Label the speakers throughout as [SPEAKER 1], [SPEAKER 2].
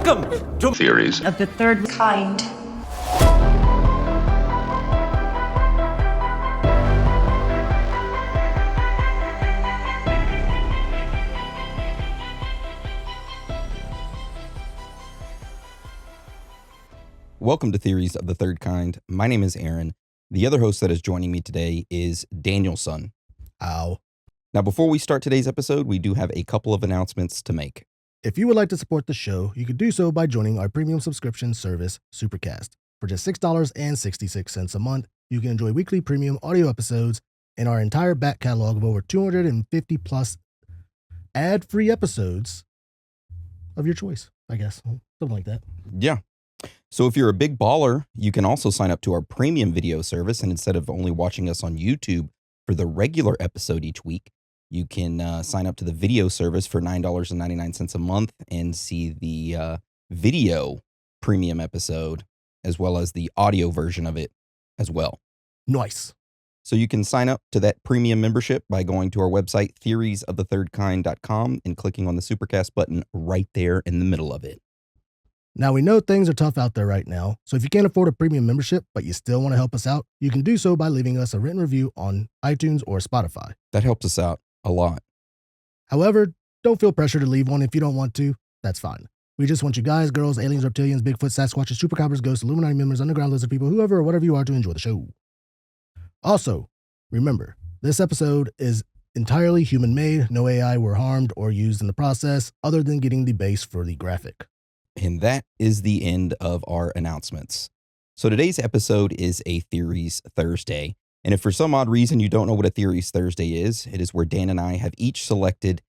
[SPEAKER 1] Welcome to
[SPEAKER 2] Theories
[SPEAKER 3] of the third kind.
[SPEAKER 4] Welcome to Theories of the Third Kind. My name is Aaron. The other host that is joining me today is Danielson.
[SPEAKER 5] Ow.
[SPEAKER 4] Now, before we start today's episode, we do have a couple of announcements to make.
[SPEAKER 5] If you would like to support the show, you could do so by joining our premium subscription service, Supercast. For just $6.66 a month, you can enjoy weekly premium audio episodes and our entire back catalog of over 250 plus ad-free episodes of your choice, I guess. Something like that.
[SPEAKER 4] Yeah. So if you're a big baller, you can also sign up to our premium video service. And instead of only watching us on YouTube for the regular episode each week, you can sign up to the video service for $9.99 a month and see the video premium episode as well as the audio version of it as well.
[SPEAKER 5] Nice.
[SPEAKER 4] So you can sign up to that premium membership by going to our website, theoriesofthethirdkind.com, and clicking on the Supercast button right there in the middle of it.
[SPEAKER 5] Now, we know things are tough out there right now, so if you can't afford a premium membership, but you still want to help us out, you can do so by leaving us a written review on iTunes or Spotify.
[SPEAKER 4] That helps us out a lot.
[SPEAKER 5] However, don't feel pressure to leave one if you don't want to. That's fine. We just want you guys, girls, aliens, reptilians, Bigfoot, Sasquatches, Chupacabras, ghosts, Illuminati members, underground lizard people, whoever or whatever you are to enjoy the show. Also, remember, this episode is entirely human-made. No AI were harmed or used in the process other than getting the base for the graphic.
[SPEAKER 4] And that is the end of our announcements. So today's episode is a Theories Thursday. And if for some odd reason you don't know what a Theories Thursday is, it is where Dan and I have each selected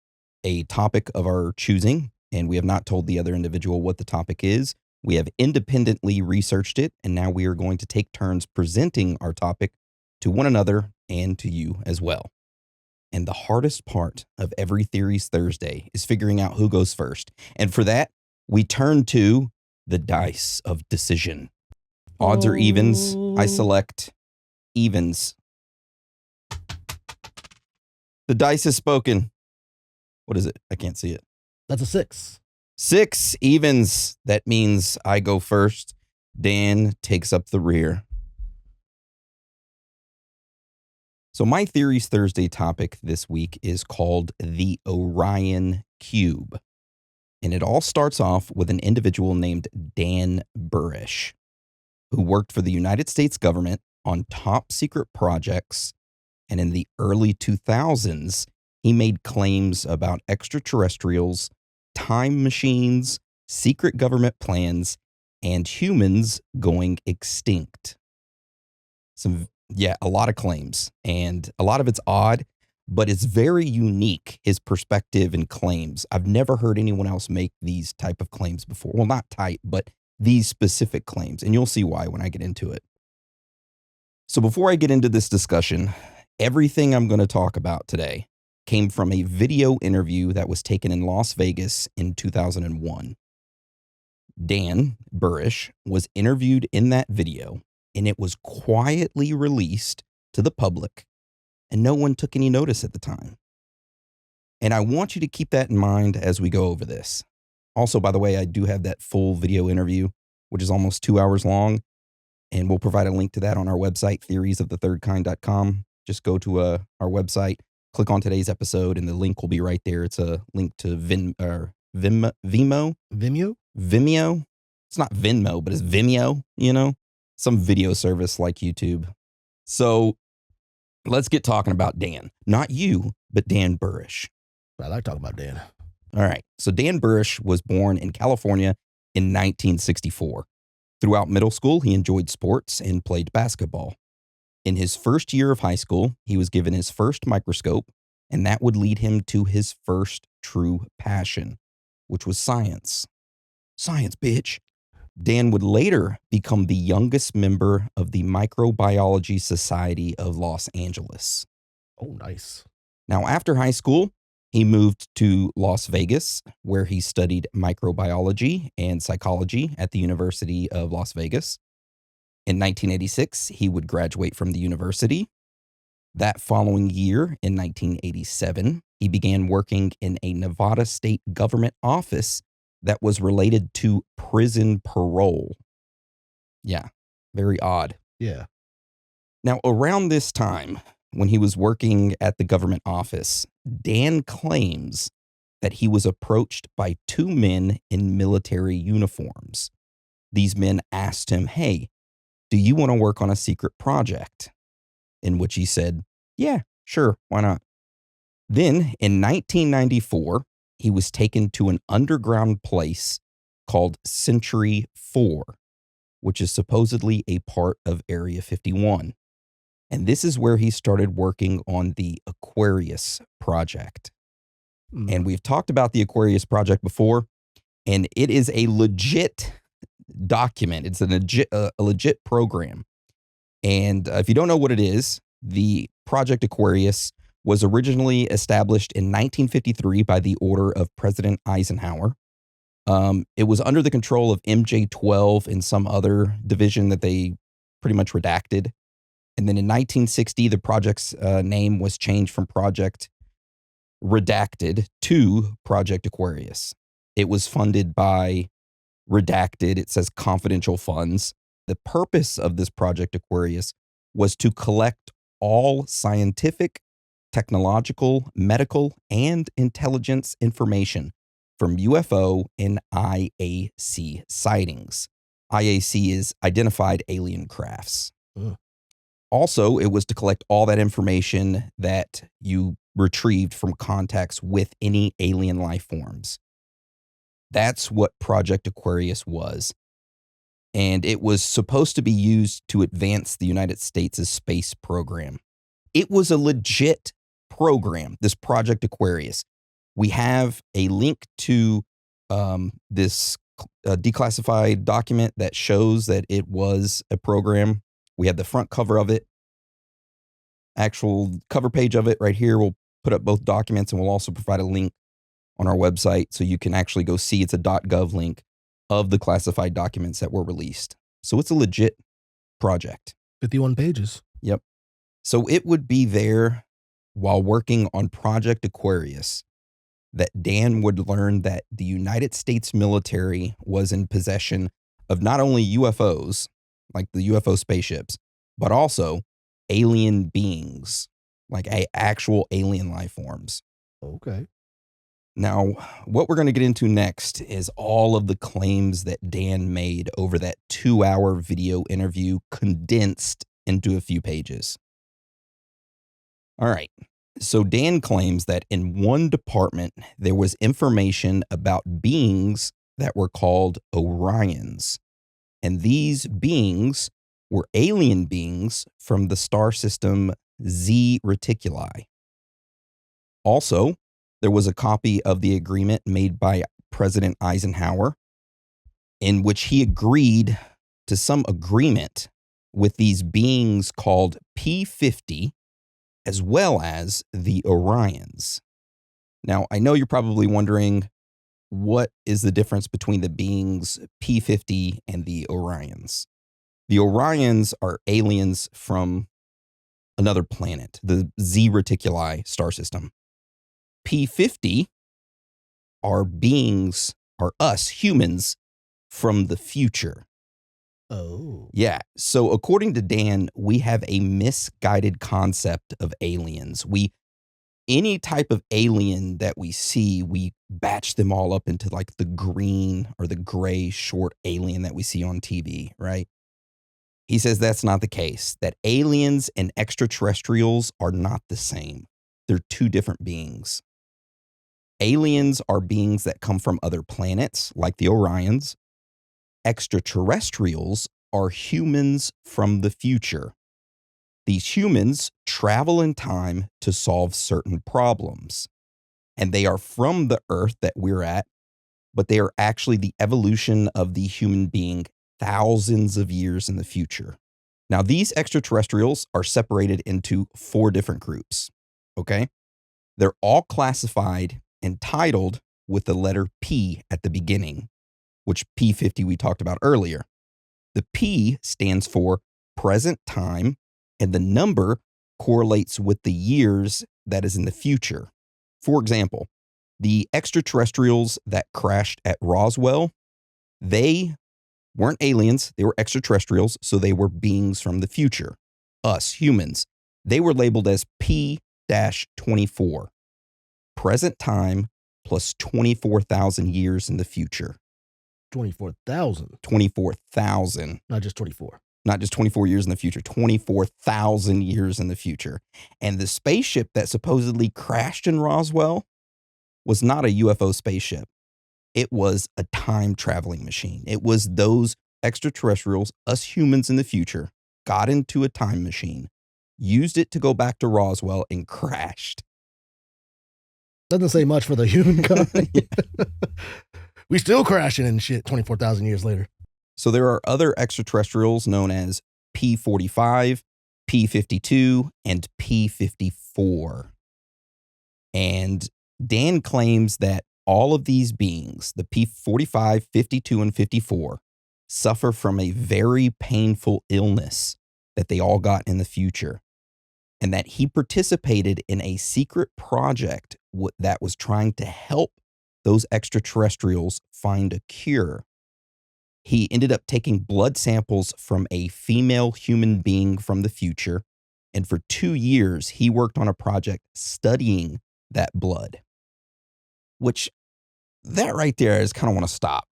[SPEAKER 4] a topic of our choosing, and we have not told the other individual what the topic is. We have independently researched it, and now we are going to take turns presenting our topic to one another and to you as well. And the hardest part of every Theories Thursday is figuring out who goes first. And for that, we turn to the dice of decision. Odds or evens? I select evens. The dice has spoken. What is it? I can't see it.
[SPEAKER 5] That's a 6.
[SPEAKER 4] 6 evens. That means I go first. Dan takes up the rear. So my Theories Thursday topic this week is called the Orion Cube. And it all starts off with an individual named Dan Burish, who worked for the United States government on top secret projects. And in the early 2000s, he made claims about extraterrestrials, time machines, secret government plans, and humans going extinct. A lot of claims, and a lot of it's odd, but it's very unique, his perspective and claims. I've never heard anyone else make these type of claims before. Well, not type, but these specific claims, and you'll see why when I get into it. So before I get into this discussion, everything I'm going to talk about today came from a video interview that was taken in Las Vegas in 2001. Dan Burish was interviewed in that video, and it was quietly released to the public, and no one took any notice at the time. And I want you to keep that in mind as we go over this. Also, by the way, I do have that full video interview, which is almost 2 hours long, and we'll provide a link to that on our website, theoriesofthethirdkind.com. Just go to our website, click on today's episode, and the link will be right there. It's a link to Vimeo. Vimeo? It's not Venmo, but it's Vimeo, some video service like YouTube. So let's get talking about Dan. Not you, but Dan Burish.
[SPEAKER 5] I like talking about Dan.
[SPEAKER 4] All right. So Dan Burish was born in California in 1964. Throughout middle school, he enjoyed sports and played basketball. In his first year of high school, he was given his first microscope, and that would lead him to his first true passion, which was science. Science, bitch. Dan would later become the youngest member of the Microbiology Society of Los Angeles.
[SPEAKER 5] Oh, nice.
[SPEAKER 4] Now, after high school, he moved to Las Vegas, where he studied microbiology and psychology at the University of Las Vegas. In 1986, he would graduate from the university. That following year, in 1987, he began working in a Nevada state government office that was related to prison parole. Yeah, very odd.
[SPEAKER 5] Yeah.
[SPEAKER 4] Now, around this time, when he was working at the government office, Dan claims that he was approached by two men in military uniforms. These men asked him, "Hey, do you want to work on a secret project?" In which he said, "Yeah, sure, why not?" Then, in 1994, he was taken to an underground place called Century 4, which is supposedly a part of Area 51. And this is where he started working on the Aquarius project. And we've talked about the Aquarius project before, and it is a legit document. It's a legit program. And if you don't know what it is, the Project Aquarius was originally established in 1953 by the order of President Eisenhower. It was under the control of MJ-12 and some other division that they pretty much redacted. And then in 1960, the project's name was changed from Project Redacted to Project Aquarius. It was funded by redacted, it says confidential funds. The purpose of this Project Aquarius was to collect all scientific, technological, medical, and intelligence information from UFO and IAC sightings. IAC is Identified Alien Crafts. Also, it was to collect all that information that you retrieved from contacts with any alien life forms. That's what Project Aquarius was. And it was supposed to be used to advance the United States' space program. It was a legit program, this Project Aquarius. We have a link to this declassified document that shows that it was a program. We have the front cover of it, actual cover page of it right here. We'll put up both documents, and we'll also provide a link on our website so you can actually go see. It's a .gov link of the classified documents that were released. So it's a legit project.
[SPEAKER 5] 51 pages.
[SPEAKER 4] Yep. So it would be there while working on Project Aquarius that Dan would learn that the United States military was in possession of not only UFOs, like the UFO spaceships, but also alien beings, like actual alien life forms.
[SPEAKER 5] Okay.
[SPEAKER 4] Now, what we're going to get into next is all of the claims that Dan made over that 2-hour video interview condensed into a few pages. All right. So Dan claims that in one department, there was information about beings that were called Orions. And these beings were alien beings from the star system Z Reticuli. Also, there was a copy of the agreement made by President Eisenhower in which he agreed to some agreement with these beings called P50, as well as the Orions. Now, I know you're probably wondering, what is the difference between the beings P50 and the Orions? The Orions are aliens from another planet, the Z Reticuli star system. P50 are beings, are us humans from the future.
[SPEAKER 5] Oh.
[SPEAKER 4] Yeah. So according to Dan, we have a misguided concept of aliens. Any type of alien that we see, we batch them all up into like the green or the gray short alien that we see on TV, right? He says that's not the case, that aliens and extraterrestrials are not the same. They're two different beings. Aliens are beings that come from other planets, like the Orions. Extraterrestrials are humans from the future. These humans travel in time to solve certain problems. And they are from the Earth that we're at, but they are actually the evolution of the human being thousands of years in the future. Now, these extraterrestrials are separated into 4 different groups, okay? They're all classified and titled with the letter P at the beginning, which P50 we talked about earlier. The P stands for present time, and the number correlates with the years that is in the future. For example, The extraterrestrials that crashed at Roswell, they weren't aliens. They were extraterrestrials, so they were beings from the future. Us, humans. They were labeled as P-24. Present time plus 24,000 years in the future.
[SPEAKER 5] 24,000.
[SPEAKER 4] 24,000.
[SPEAKER 5] Not just 24.
[SPEAKER 4] Not just 24 years in the future, 24,000 years in the future. And the spaceship that supposedly crashed in Roswell was not a UFO spaceship. It was a time traveling machine. It was those extraterrestrials, us humans in the future, got into a time machine, used it to go back to Roswell, and crashed.
[SPEAKER 5] Doesn't say much for the humankind. We still crashing and shit 24,000 years later.
[SPEAKER 4] So there are other extraterrestrials known as P-45, P-52, and P-54. And Dan claims that all of these beings, the P-45, 52, and 54, suffer from a very painful illness that they all got in the future, and that he participated in a secret project that was trying to help those extraterrestrials find a cure. He ended up taking blood samples from a female human being from the future, and for 2 years, he worked on a project studying that blood. Which, that right there is kind of want to stop.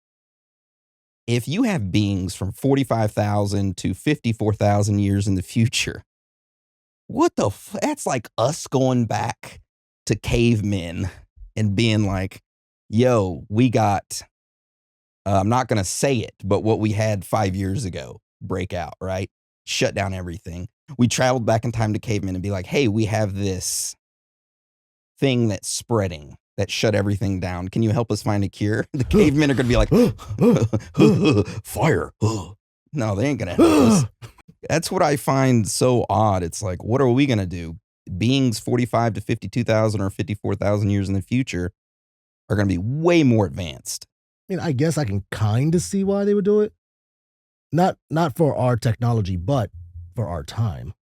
[SPEAKER 4] If you have beings from 45,000 to 54,000 years in the future, what the that's like us going back to cavemen and being like, yo, we got, I'm not going to say it, but what we had 5 years ago break out, right? Shut down everything. We traveled back in time to cavemen and be like, hey, we have this thing that's spreading that shut everything down. Can you help us find a cure? The cavemen are going to be like, fire. No, they ain't going to help us. That's what I find so odd. It's like, what are we going to do? Beings 45 to 52,000 or 54,000 years in the future are going to be way more advanced.
[SPEAKER 5] I mean, I guess I can kind of see why they would do it. Not for our technology, but for our time.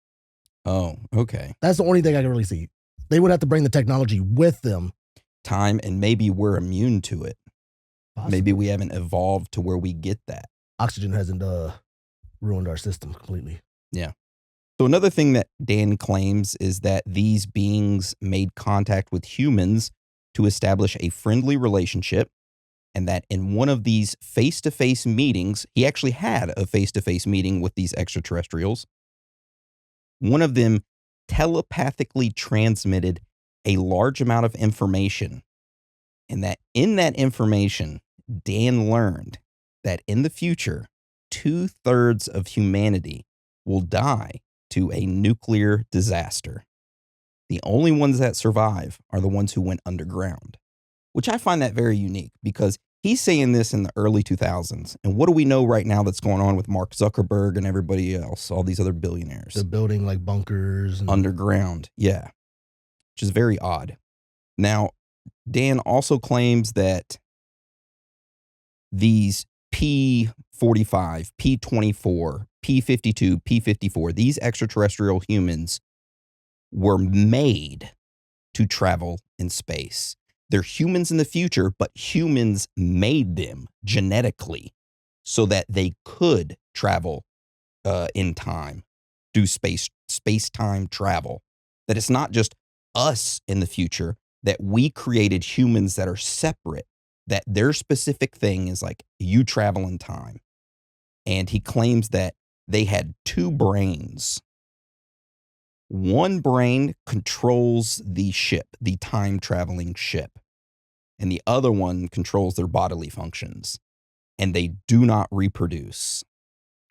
[SPEAKER 4] Oh, okay.
[SPEAKER 5] That's the only thing I can really see. They would have to bring the technology with them.
[SPEAKER 4] Time, and maybe we're immune to it.
[SPEAKER 5] Possibly.
[SPEAKER 4] Maybe we haven't evolved to where we get that.
[SPEAKER 5] Oxygen hasn't ruined our system completely.
[SPEAKER 4] Yeah. So another thing that Dan claims is that these beings made contact with humans to establish a friendly relationship, and that in one of these face-to-face meetings, he actually had a face-to-face meeting with these extraterrestrials. One of them telepathically transmitted a large amount of information, and that in that information, Dan learned that in the future, 2/3 of humanity will die to a nuclear disaster. The only ones that survive are the ones who went underground, which I find that very unique because he's saying this in the early 2000s. And what do we know right now that's going on with Mark Zuckerberg and everybody else, all these other billionaires?
[SPEAKER 5] They're building like bunkers.
[SPEAKER 4] Underground, yeah, which is very odd. Now, Dan also claims that these P-45, P-24, P-52, P-54, these extraterrestrial humans were made to travel in space. They're humans in the future, but humans made them genetically so that they could travel in time, do space-time travel. That it's not just us in the future, that we created humans that are separate, that their specific thing is like you travel in time. And he claims that they had 2 brains. One brain controls the ship, the time-traveling ship, and the other one controls their bodily functions, and they do not reproduce.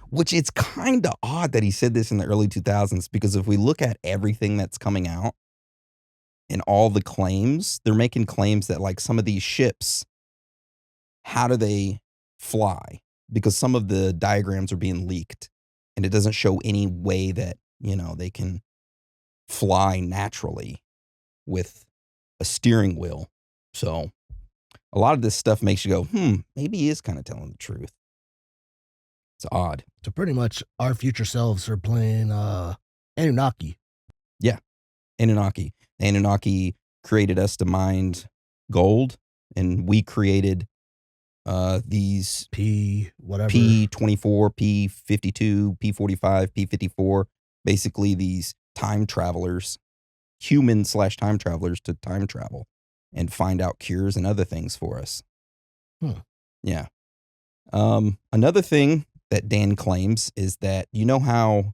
[SPEAKER 4] Which it's kind of odd that he said this in the early 2000s, because if we look at everything that's coming out and all the claims, they're making claims that like some of these ships, how do they fly? Because some of the diagrams are being leaked, and it doesn't show any way that, you know, they can fly naturally with a steering wheel. So a lot of this stuff makes you go, maybe he is kind of telling the truth. It's odd.
[SPEAKER 5] So pretty much our future selves are playing Anunnaki.
[SPEAKER 4] Yeah, Anunnaki. The Anunnaki created us to mind gold, and we created these
[SPEAKER 5] P, whatever.
[SPEAKER 4] P24, P52, P45, P54, basically these time travelers, human/time travelers to time travel and find out cures and other things for us. Yeah. Another thing that Dan claims is that, you know how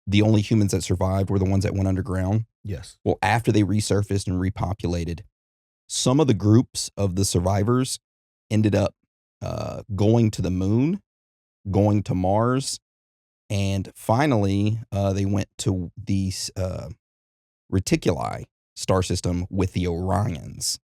[SPEAKER 4] the only humans that survived were the ones that went underground?
[SPEAKER 5] Yes.
[SPEAKER 4] Well, after they resurfaced and repopulated, some of the groups of the survivors ended up going to the moon, going to Mars, and finally they went to the Reticuli star system with the Orions.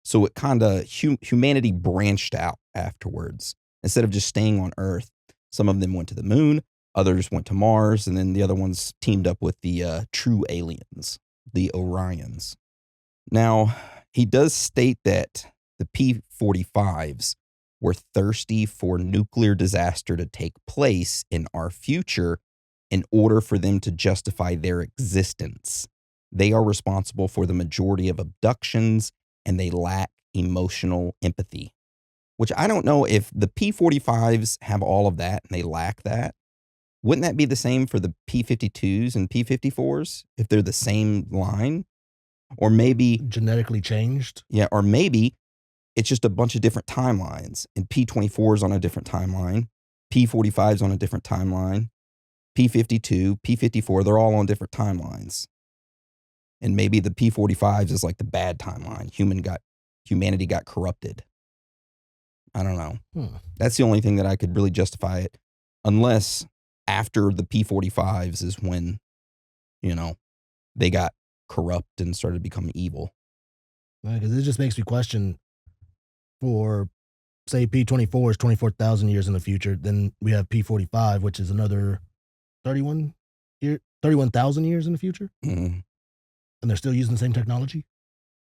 [SPEAKER 4] So it kind of, humanity branched out afterwards. Instead of just staying on Earth, some of them went to the moon, others went to Mars, and then the other ones teamed up with the true aliens, the Orions. Now, he does state that the P45s were thirsty for nuclear disaster to take place in our future in order for them to justify their existence. They are responsible for the majority of abductions, and they lack emotional empathy. Which I don't know if the P45s have all of that and they lack that. Wouldn't that be the same for the P52s and P54s if they're the same line? Or maybe
[SPEAKER 5] genetically changed.
[SPEAKER 4] Yeah, or maybe it's just a bunch of different timelines, and P24 is on a different timeline, P45 is on a different timeline, P52, P54, they're all on different timelines. And maybe the P45s is like the bad timeline. Humanity got corrupted. I don't know. That's the only thing that I could really justify it, unless after the P45s is when, they got corrupt and started becoming evil.
[SPEAKER 5] Because it just makes me question, for, say, P24 is 24,000 years in the future, then we have P45, which is another 31,000 years in the future.
[SPEAKER 4] Mm-hmm.
[SPEAKER 5] And they're still using the same technology.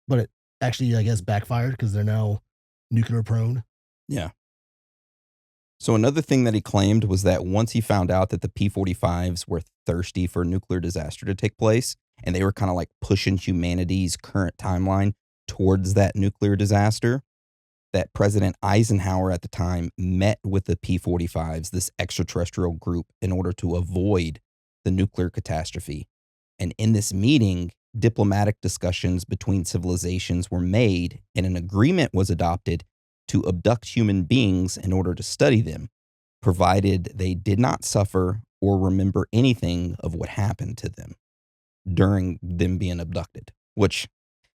[SPEAKER 5] But it actually, I guess, backfired because they're now nuclear prone.
[SPEAKER 4] Yeah. So another thing that he claimed was that once he found out that the P45s were thirsty for a nuclear disaster to take place, and they were kind of like pushing humanity's current timeline towards that nuclear disaster, that President Eisenhower at the time met with the P45s, this extraterrestrial group, in order to avoid the nuclear catastrophe. And in this meeting, diplomatic discussions between civilizations were made, and an agreement was adopted to abduct human beings in order to study them, provided they did not suffer or remember anything of what happened to them during them being abducted. Which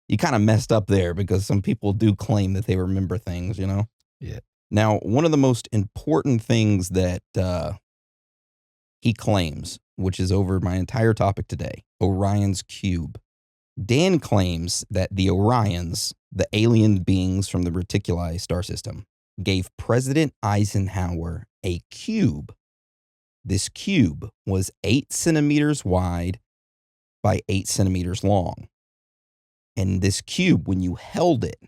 [SPEAKER 4] you kind of messed up there, because some people do claim that they remember things,
[SPEAKER 5] Yeah.
[SPEAKER 4] Now, one of the most important things that he claims, which is over my entire topic today, Orion's Cube. Dan claims that the Orions, the alien beings from the Reticuli star system, gave President Eisenhower a cube. This cube was 8 centimeters wide by 8 centimeters long. And this cube, when you held it,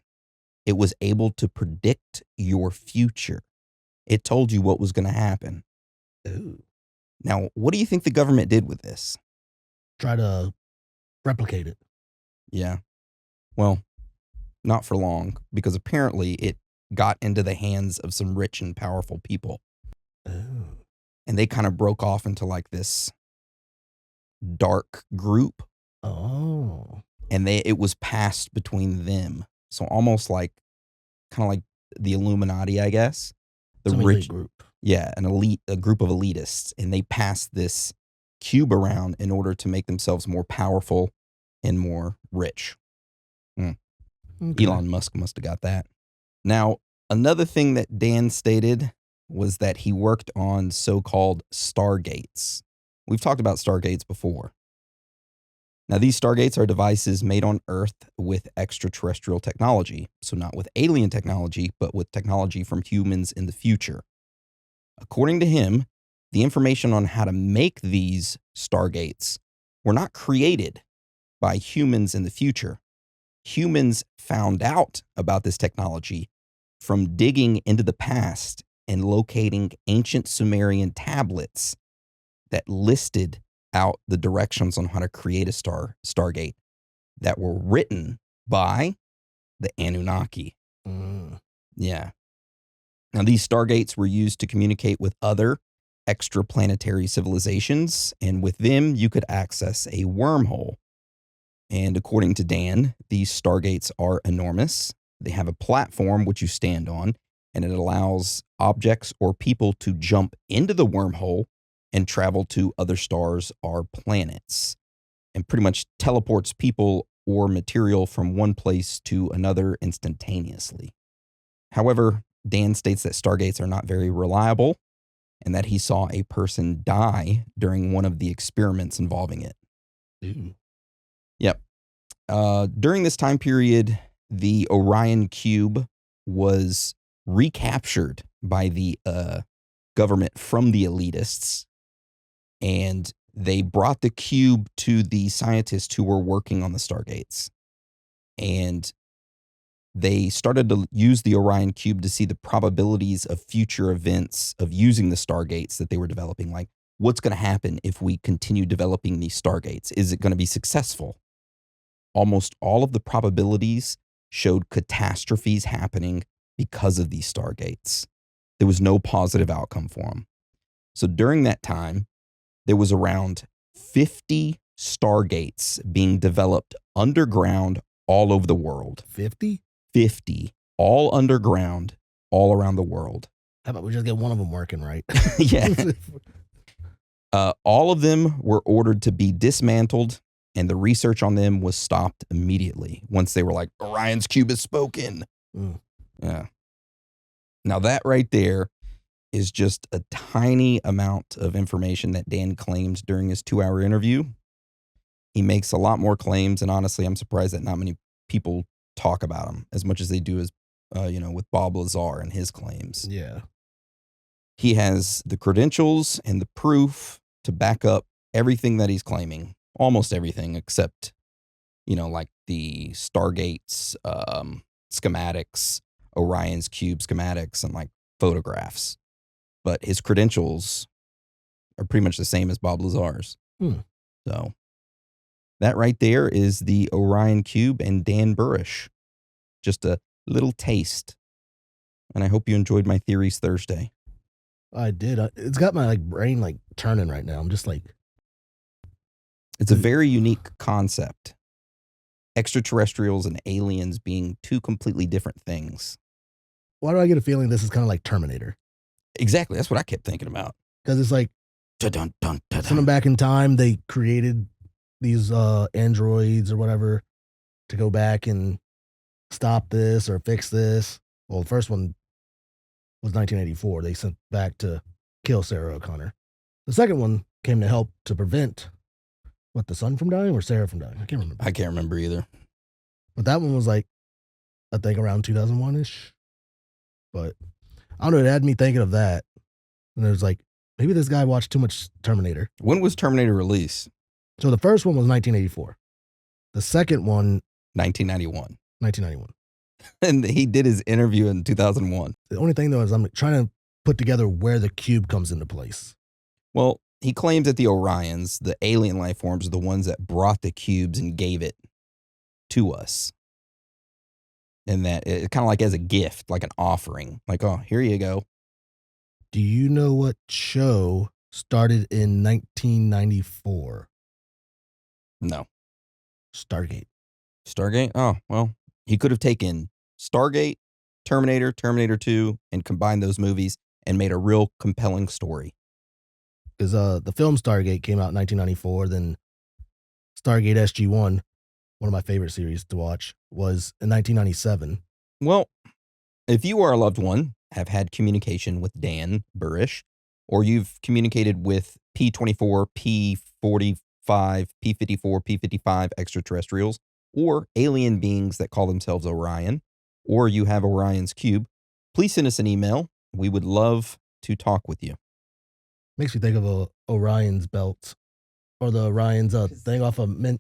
[SPEAKER 4] it was able to predict your future. It told you what was going to happen.
[SPEAKER 5] Ooh.
[SPEAKER 4] Now, what do you think the government did with this?
[SPEAKER 5] Try to replicate it.
[SPEAKER 4] Yeah. Well, not for long, because apparently it got into the hands of some rich and powerful people.
[SPEAKER 5] Oh.
[SPEAKER 4] And they kind of broke off into like this dark group.
[SPEAKER 5] Oh.
[SPEAKER 4] And it was passed between them. So almost like, kind of like the Illuminati, I guess. The
[SPEAKER 5] Some
[SPEAKER 4] rich
[SPEAKER 5] elite group.
[SPEAKER 4] Yeah, a group of elitists. And they passed this cube around in order to make themselves more powerful and more rich. Okay. Elon Musk must have got that. Now, another thing that Dan stated was that he worked on so-called Stargates. We've talked about Stargates before. Now, these Stargates are devices made on Earth with extraterrestrial technology. So not with alien technology, but with technology from humans in the future. According to him, the information on how to make these Stargates were not created by humans in the future. Humans found out about this technology from digging into the past and locating ancient Sumerian tablets that listed out the directions on how to create a Stargate that were written by the Anunnaki.
[SPEAKER 5] Mm.
[SPEAKER 4] Yeah. Now, these stargates were used to communicate with other extraplanetary civilizations, and with them, you could access a wormhole. And according to Dan, these stargates are enormous. They have a platform which you stand on, and it allows objects or people to jump into the wormhole and travel to other stars or planets, and pretty much teleports people or material from one place to another instantaneously. However, Dan states that stargates are not very reliable and that he saw a person die during one of the experiments involving it.
[SPEAKER 5] Ooh.
[SPEAKER 4] Yep. During this time period, the Orion Cube was recaptured by the government from the elitists, and they brought the cube to the scientists who were working on the stargates. And they started to use the Orion Cube to see the probabilities of future events of using the stargates that they were developing. Like, what's going to happen if we continue developing these stargates? Is it going to be successful? Almost all of the probabilities showed catastrophes happening because of these stargates. There was no positive outcome for them. So during that time, there was around 50 stargates being developed underground all over the world.
[SPEAKER 5] 50?
[SPEAKER 4] 50, all underground, all around the world.
[SPEAKER 5] How about we just get one of them working right?
[SPEAKER 4] Yeah. All of them were ordered to be dismantled, and the research on them was stopped immediately once they were like, Orion's Cube has spoken.
[SPEAKER 5] Mm.
[SPEAKER 4] Yeah. Now that right there is just a tiny amount of information that Dan claims during his 2-hour interview. He makes a lot more claims, and honestly, I'm surprised that not many people talk about him as much as they do as, with Bob Lazar and his claims.
[SPEAKER 5] Yeah.
[SPEAKER 4] He has the credentials and the proof to back up everything that he's claiming. Almost everything except, like the Stargates, schematics, Orion's Cube schematics, and like photographs. But his credentials are pretty much the same as Bob Lazar's. So that right there is the Orion Cube and Dan Burrish. Just a little taste. And I hope you enjoyed my Theories Thursday.
[SPEAKER 5] I did. It's got my brain turning right now. I'm just like...
[SPEAKER 4] It's a very unique concept. Extraterrestrials and aliens being two completely different things.
[SPEAKER 5] Why do I get a feeling this is kind of like Terminator?
[SPEAKER 4] Exactly. That's what I kept thinking about.
[SPEAKER 5] Because it's like...
[SPEAKER 4] Dun, dun, dun,
[SPEAKER 5] Something back in time, they created these androids or whatever to go back and stop this or fix this. Well, the first one was 1984. They sent back to kill Sarah O'Connor. The second one came to help to prevent the son from dying or Sarah from dying. I can't remember
[SPEAKER 4] either.
[SPEAKER 5] But that one was I think around 2001-ish. But I don't know, it had me thinking of that. And it was maybe this guy watched too much Terminator.
[SPEAKER 4] When was Terminator released?
[SPEAKER 5] So the first one was 1984. The second one...
[SPEAKER 4] 1991.
[SPEAKER 5] 1991.
[SPEAKER 4] And he did his interview in 2001.
[SPEAKER 5] The only thing, though, is I'm trying to put together where the cube comes into place.
[SPEAKER 4] Well, he claims that the Orions, the alien life forms, are the ones that brought the cubes and gave it to us. And that it kind of like as a gift, like an offering. Like, oh, here you go.
[SPEAKER 5] Do you know what show started in 1994?
[SPEAKER 4] No.
[SPEAKER 5] Stargate.
[SPEAKER 4] Stargate? Oh, well, he could have taken Stargate, Terminator, Terminator 2, and combined those movies and made a real compelling story.
[SPEAKER 5] Because the film Stargate came out in 1994, then Stargate SG-1, one of my favorite series to watch, was in 1997.
[SPEAKER 4] Well, if you or a loved one have had communication with Dan Burrish, or you've communicated with P24, P45, P54, P55 extraterrestrials, or alien beings that call themselves Orion, or you have Orion's Cube, please send us an email. We would love to talk with you.
[SPEAKER 5] Makes me think of Orion's belt, or the Orion's thing off of Men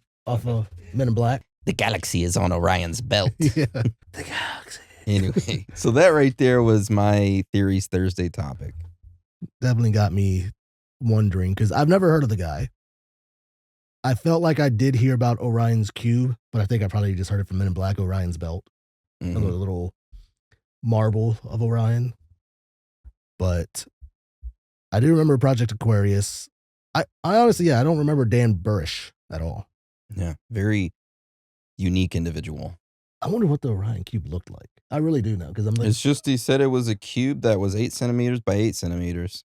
[SPEAKER 5] in Black.
[SPEAKER 4] The galaxy is on Orion's belt.
[SPEAKER 5] Yeah, the galaxy.
[SPEAKER 4] Anyway, so that right there was my Theories Thursday topic.
[SPEAKER 5] Definitely got me wondering, because I've never heard of the guy. I felt like I did hear about Orion's Cube, but I think I probably just heard it from Men in Black, Orion's belt. a little marble of Orion. But I do remember Project Aquarius. I honestly, I don't remember Dan Burrish at all.
[SPEAKER 4] Yeah, very unique individual.
[SPEAKER 5] I wonder what the Orion Cube looked like. I really do know, because I'm like,
[SPEAKER 4] It's just he said it was a cube that was 8 centimeters by 8 centimeters.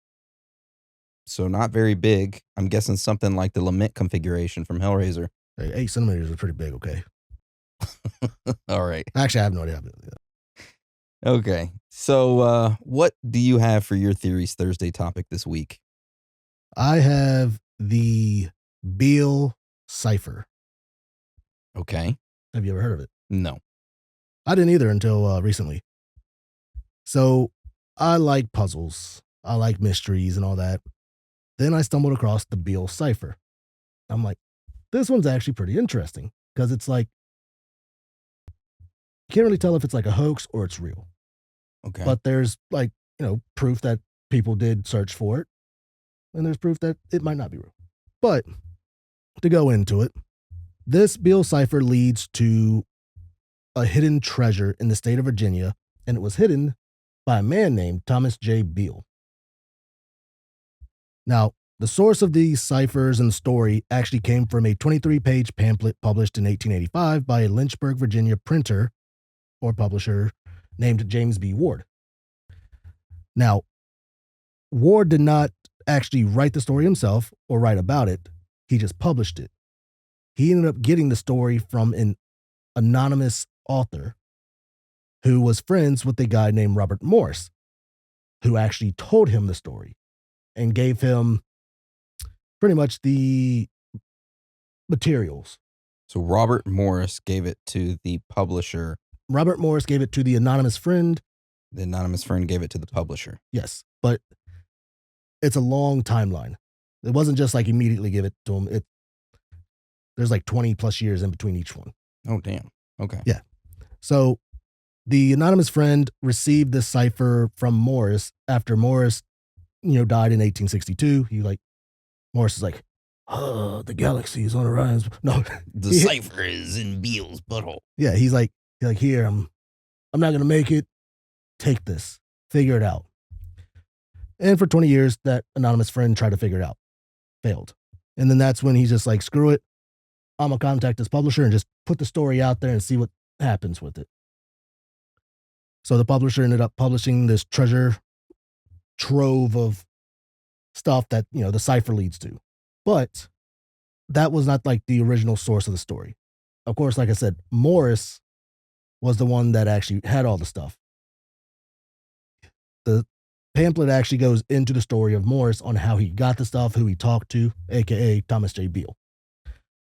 [SPEAKER 4] So not very big. I'm guessing something like the Lament configuration from Hellraiser.
[SPEAKER 5] hey, 8 centimeters is pretty big, okay?
[SPEAKER 4] All right.
[SPEAKER 5] Actually, I have no idea.
[SPEAKER 4] Okay. So what do you have for your Theories Thursday topic this week?
[SPEAKER 5] I have the Beale Cipher.
[SPEAKER 4] Okay.
[SPEAKER 5] Have you ever heard of it?
[SPEAKER 4] No.
[SPEAKER 5] I didn't either until recently. So I like puzzles. I like mysteries and all that. Then I stumbled across the Beale Cipher. I'm like, this one's actually pretty interesting, because it's like, you can't really tell if it's like a hoax or it's real.
[SPEAKER 4] Okay.
[SPEAKER 5] But there's like, proof that people did search for it. And there's proof that it might not be real. But to go into it, this Beale Cipher leads to a hidden treasure in the state of Virginia, and it was hidden by a man named Thomas J. Beale. Now, the source of these ciphers and the story actually came from a 23-page pamphlet published in 1885 by a Lynchburg, Virginia printer or publisher named James B. Ward. Now, Ward did not actually write the story himself or write about it. He just published it. He ended up getting the story from an anonymous author who was friends with a guy named Robert Morris, who actually told him the story and gave him pretty much the materials.
[SPEAKER 4] So Robert Morris gave it to the publisher.
[SPEAKER 5] Robert Morris gave it to the anonymous friend.
[SPEAKER 4] The anonymous friend gave it to the publisher.
[SPEAKER 5] Yes, but it's a long timeline. It wasn't just like immediately give it to him. There's like 20 plus years in between each one.
[SPEAKER 4] Oh, damn. Okay.
[SPEAKER 5] Yeah. So the anonymous friend received this cipher from Morris after Morris, died in 1862. Morris is like, the galaxy is on Orion's. No,
[SPEAKER 4] the cipher is in Beale's butthole.
[SPEAKER 5] Yeah, he's like, here, I'm not gonna make it. Take this, figure it out. And for 20 years, that anonymous friend tried to figure it out, failed. And then that's when he's just like, screw it, I'm gonna contact this publisher and just put the story out there and see what happens with it. So the publisher ended up publishing this treasure trove of stuff that, the cipher leads to. But that was not like the original source of the story. Of course, like I said, Morris was the one that actually had all the stuff. The pamphlet actually goes into the story of Morris on how he got the stuff, who he talked to, aka Thomas J. Beale.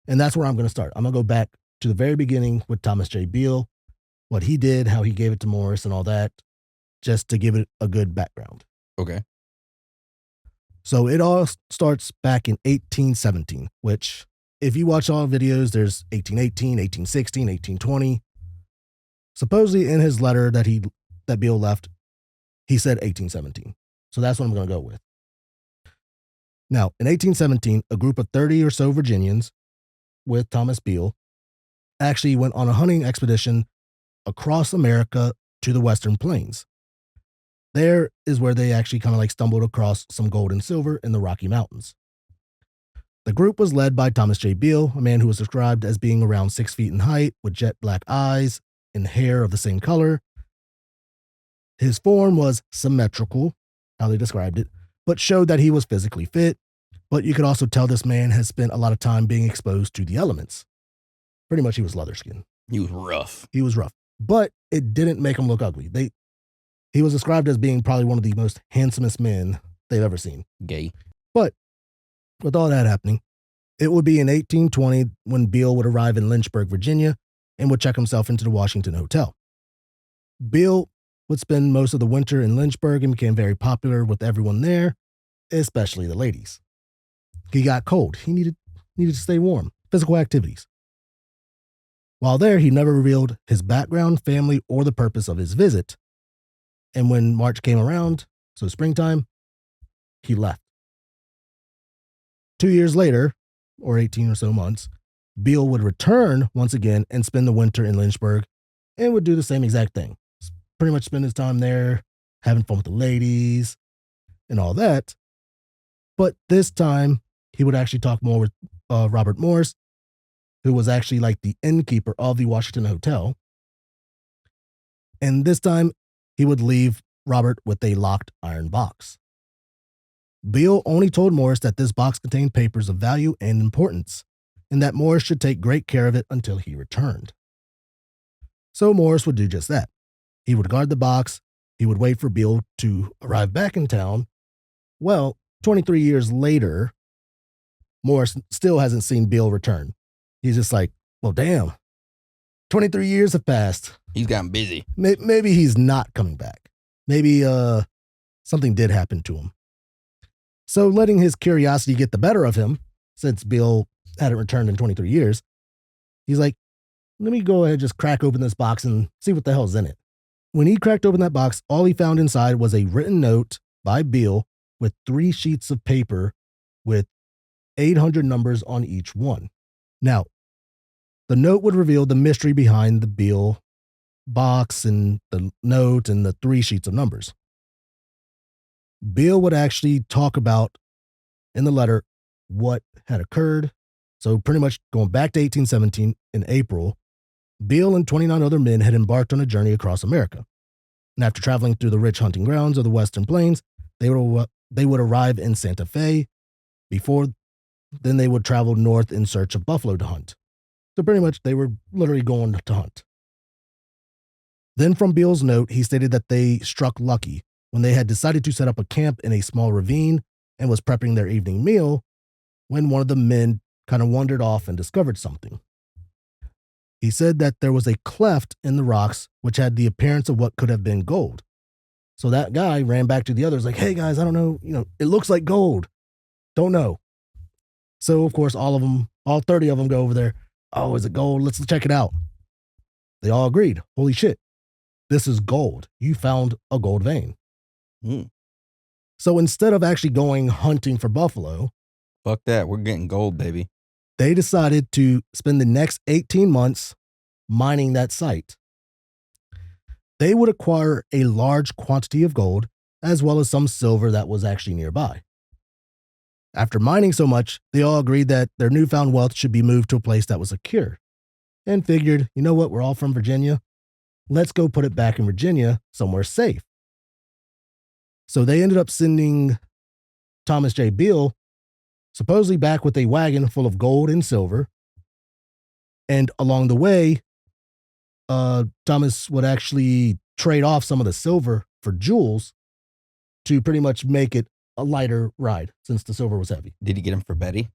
[SPEAKER 5] And that's where I'm going to start. I'm going to go back to the very beginning with Thomas J. Beale, what he did, how he gave it to Morris and all that, just to give it a good background.
[SPEAKER 4] Okay.
[SPEAKER 5] So it all starts back in 1817, which if you watch all videos, there's 1818, 1816, 1820. Supposedly in his letter that Beale left, he said 1817. So that's what I'm going to go with. Now, in 1817, a group of 30 or so Virginians with Thomas Beale actually went on a hunting expedition across America to the Western Plains. There is where they actually kind of like stumbled across some gold and silver in the Rocky Mountains. The group was led by Thomas J. Beale, a man who was described as being around 6 feet in height with jet black eyes and hair of the same color. His form was symmetrical, how they described it, but showed that he was physically fit. But you could also tell this man has spent a lot of time being exposed to the elements. Pretty much he was leather skin.
[SPEAKER 4] He was rough.
[SPEAKER 5] He was rough. But it didn't make him look ugly. He was described as being probably one of the most handsomest men they've ever seen.
[SPEAKER 4] Gay.
[SPEAKER 5] But with all that happening, it would be in 1820 when Beale would arrive in Lynchburg, Virginia, and would check himself into the Washington Hotel. Beale would spend most of the winter in Lynchburg and became very popular with everyone there, especially the ladies. He got cold. He needed to stay warm. Physical activities. While there, he never revealed his background, family, or the purpose of his visit. And when March came around, so springtime, he left. 2 years later, or 18 or so months, Beale would return once again and spend the winter in Lynchburg and would do the same exact thing. Pretty much spend his time there, having fun with the ladies and all that. But this time, he would actually talk more with Robert Morse, who was actually like the innkeeper of the Washington Hotel. And this time, he would leave Robert with a locked iron box. Beale only told Morris that this box contained papers of value and importance, and that Morris should take great care of it until he returned. So Morris would do just that. He would guard the box. He would wait for Beale to arrive back in town. Well, 23 years later, Morris still hasn't seen Beale return. He's just like, well, damn. 23 years have passed.
[SPEAKER 4] He's gotten busy.
[SPEAKER 5] Maybe he's not coming back. Maybe something did happen to him. So letting his curiosity get the better of him, since Beale hadn't returned in 23 years, he's like, let me go ahead and just crack open this box and see what the hell's in it. When he cracked open that box, all he found inside was a written note by Beale with 3 sheets of paper with 800 numbers on each one. Now, the note would reveal the mystery behind the Beale box and the note and the 3 sheets of numbers. Beale would actually talk about in the letter what had occurred. So pretty much going back to 1817 in April, Beale and 29 other men had embarked on a journey across America. And after traveling through the rich hunting grounds of the Western Plains, they would arrive in Santa Fe. Before then, they would travel north in search of buffalo to hunt. So pretty much they were literally going to hunt. Then from Beale's note, he stated that they struck lucky when they had decided to set up a camp in a small ravine and was prepping their evening meal when one of the men kind of wandered off and discovered something. He said that there was a cleft in the rocks which had the appearance of what could have been gold. So that guy ran back to the others like, hey guys, I don't know, it looks like gold. Don't know. So of course, all 30 of them go over there. Oh, is it gold? Let's check it out. They all agreed. Holy shit. This is gold. You found a gold vein. So instead of actually going hunting for buffalo,
[SPEAKER 4] fuck that. We're getting gold, baby.
[SPEAKER 5] They decided to spend the next 18 months mining that site. They would acquire a large quantity of gold as well as some silver that was actually nearby. After mining so much, they all agreed that their newfound wealth should be moved to a place that was secure and figured, you know what, we're all from Virginia. Let's go put it back in Virginia somewhere safe. So they ended up sending Thomas J. Beale supposedly back with a wagon full of gold and silver. And along the way, Thomas would actually trade off some of the silver for jewels to pretty much make it a lighter ride since the silver was heavy.
[SPEAKER 4] Did he get him for Betty?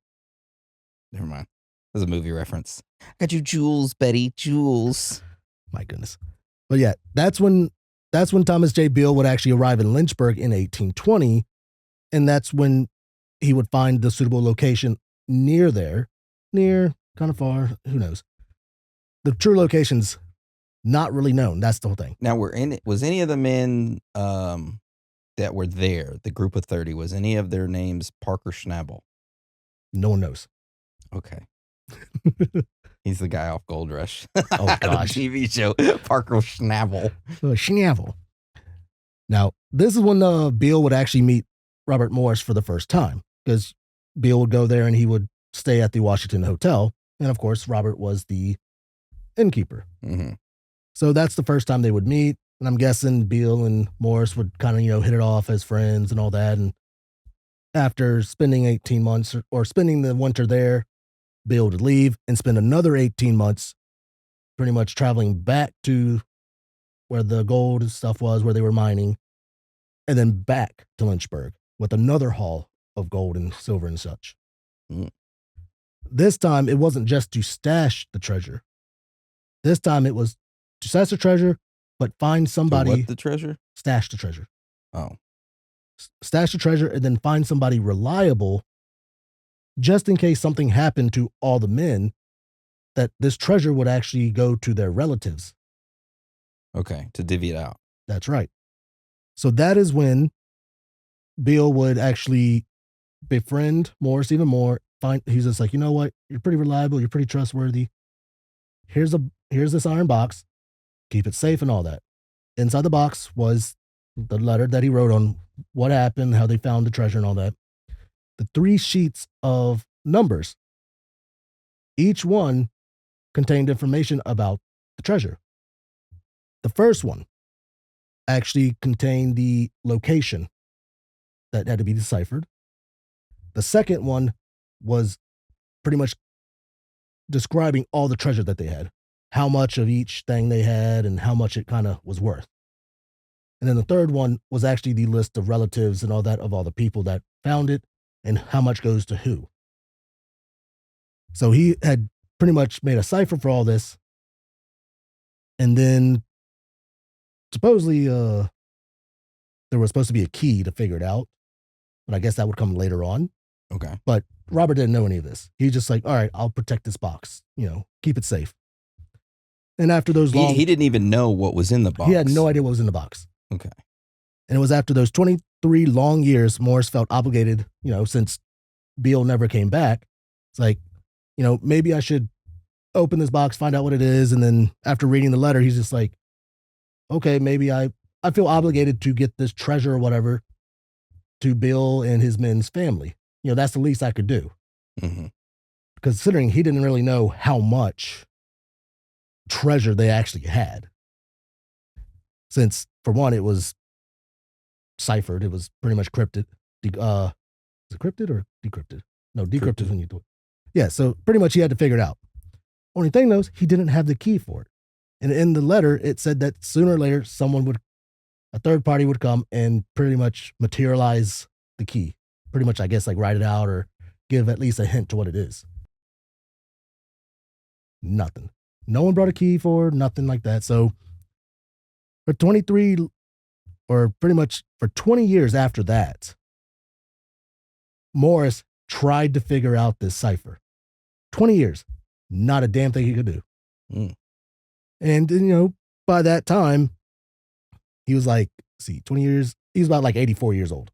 [SPEAKER 4] Never mind. That's a movie reference. I got you jewels, Betty, jewels.
[SPEAKER 5] My goodness. But yeah, that's when Thomas J. Beale would actually arrive in Lynchburg in 1820. And that's when he would find the suitable location near there. Near, kind of far, who knows. The true location's not really known. That's the whole thing.
[SPEAKER 4] Now, was any of the men that were there, the group of 30, was any of their names Parker Schnabel?
[SPEAKER 5] No one knows.
[SPEAKER 4] Okay. He's the guy off Gold Rush.
[SPEAKER 5] Oh, gosh.
[SPEAKER 4] The TV show, Parker Schnabel.
[SPEAKER 5] Schnabel. Now, this is when Beale would actually meet Robert Morris for the first time, because Beale would go there and he would stay at the Washington Hotel. And of course, Robert was the innkeeper.
[SPEAKER 4] Mm-hmm.
[SPEAKER 5] So that's the first time they would meet. And I'm guessing Beale and Morris would kind of, hit it off as friends and all that. And after spending 18 months or spending the winter there, Beale would leave and spend another 18 months pretty much traveling back to where the gold stuff was, where they were mining, and then back to Lynchburg with another haul of gold and silver and such.
[SPEAKER 4] Mm.
[SPEAKER 5] This time, it wasn't just to stash the treasure. This time, it was to stash the treasure, but find somebody.
[SPEAKER 4] To what the treasure?
[SPEAKER 5] Stash the treasure.
[SPEAKER 4] Oh.
[SPEAKER 5] Stash the treasure and then find somebody reliable just in case something happened to all the men, that this treasure would actually go to their relatives.
[SPEAKER 4] Okay, to divvy it out.
[SPEAKER 5] That's right. So that is when Beale would actually befriend Morris even more. He's just like, you know what? You're pretty reliable. You're pretty trustworthy. Here's this iron box. keep it safe and all that. Inside the box was the letter that he wrote on what happened, how they found the treasure and all that. The 3 sheets of numbers, each one contained information about the treasure. The first one actually contained the location that had to be deciphered. The second one was pretty much describing all the treasure that they had, how much of each thing they had and how much it kind of was worth. And then the third one was actually the list of relatives and all that of all the people that found it and how much goes to who. So he had pretty much made a cipher for all this. And then supposedly there was supposed to be a key to figure it out. But I guess that would come later on.
[SPEAKER 4] Okay.
[SPEAKER 5] But Robert didn't know any of this. He's just like, all right, I'll protect this box. Keep it safe. And after those
[SPEAKER 4] he didn't even know what was in the box.
[SPEAKER 5] He had no idea what was in the box.
[SPEAKER 4] Okay.
[SPEAKER 5] And it was after those 23 long years, Morris felt obligated, since Beale never came back. It's like, maybe I should open this box, find out what it is. And then after reading the letter, he's just like, okay, maybe I feel obligated to get this treasure or whatever to Beale and his men's family. That's the least I could do.
[SPEAKER 4] Mm-hmm.
[SPEAKER 5] Considering he didn't really know how much treasure they actually had. Since, for one, it was ciphered. It was pretty much crypted. Is it crypted or decrypted? No, decrypted is when you do it. Yeah, so pretty much he had to figure it out. Only thing though, he didn't have the key for it. And in the letter, it said that sooner or later, a third party would come and pretty much materialize the key. Pretty much, I guess, like write it out or give at least a hint to what it is. Nothing. No one brought a key for nothing like that. So for 23, or pretty much for 20 years after that, Morris tried to figure out this cipher. 20 years. Not a damn thing he could do.
[SPEAKER 4] Mm.
[SPEAKER 5] And, by that time, he was like, 20 years, he was about like 84 years old.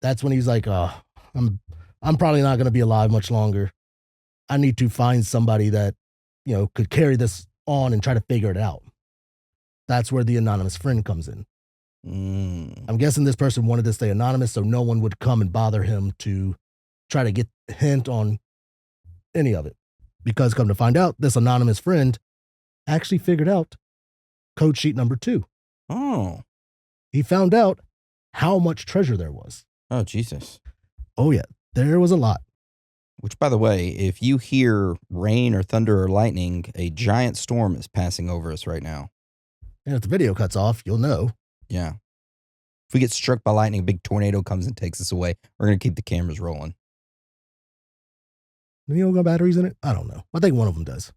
[SPEAKER 5] That's when he's like, I'm probably not going to be alive much longer. I need to find somebody that, could carry this on and try to figure it out. That's where the anonymous friend comes in.
[SPEAKER 4] Mm.
[SPEAKER 5] I'm guessing this person wanted to stay anonymous so no one would come and bother him to try to get a hint on any of it. Because come to find out, this anonymous friend actually figured out code sheet number 2.
[SPEAKER 4] Oh.
[SPEAKER 5] He found out how much treasure there was.
[SPEAKER 4] Oh, Jesus.
[SPEAKER 5] Oh, yeah. There was a lot.
[SPEAKER 4] Which, by the way, if you hear rain or thunder or lightning, a giant storm is passing over us right now.
[SPEAKER 5] And if the video cuts off, you'll know.
[SPEAKER 4] Yeah. If we get struck by lightning, a big tornado comes and takes us away. We're going to keep the cameras rolling.
[SPEAKER 5] Do you know got batteries in it? I don't know. I think one of them does.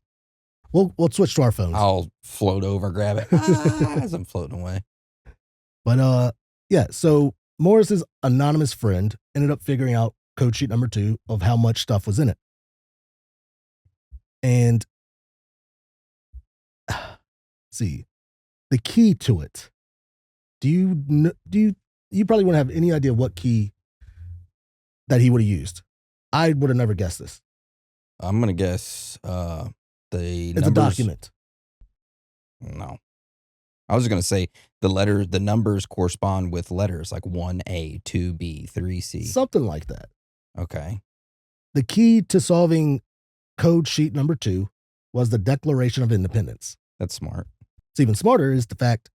[SPEAKER 5] We'll switch to our phones.
[SPEAKER 4] I'll float over, grab it as I'm floating away.
[SPEAKER 5] But yeah, so Morris's anonymous friend ended up figuring out code sheet number 2 of how much stuff was in it. And see, the key to it. Do you probably wouldn't have any idea what key that he would have used? I would have never guessed this.
[SPEAKER 4] I'm going to guess the
[SPEAKER 5] numbers. It's a document.
[SPEAKER 4] No. I was going to say the numbers correspond with letters like 1A, 2B, 3C.
[SPEAKER 5] Something like that.
[SPEAKER 4] Okay.
[SPEAKER 5] The key to solving code sheet number 2 was the Declaration of Independence.
[SPEAKER 4] That's smart.
[SPEAKER 5] What's even smarter is the fact,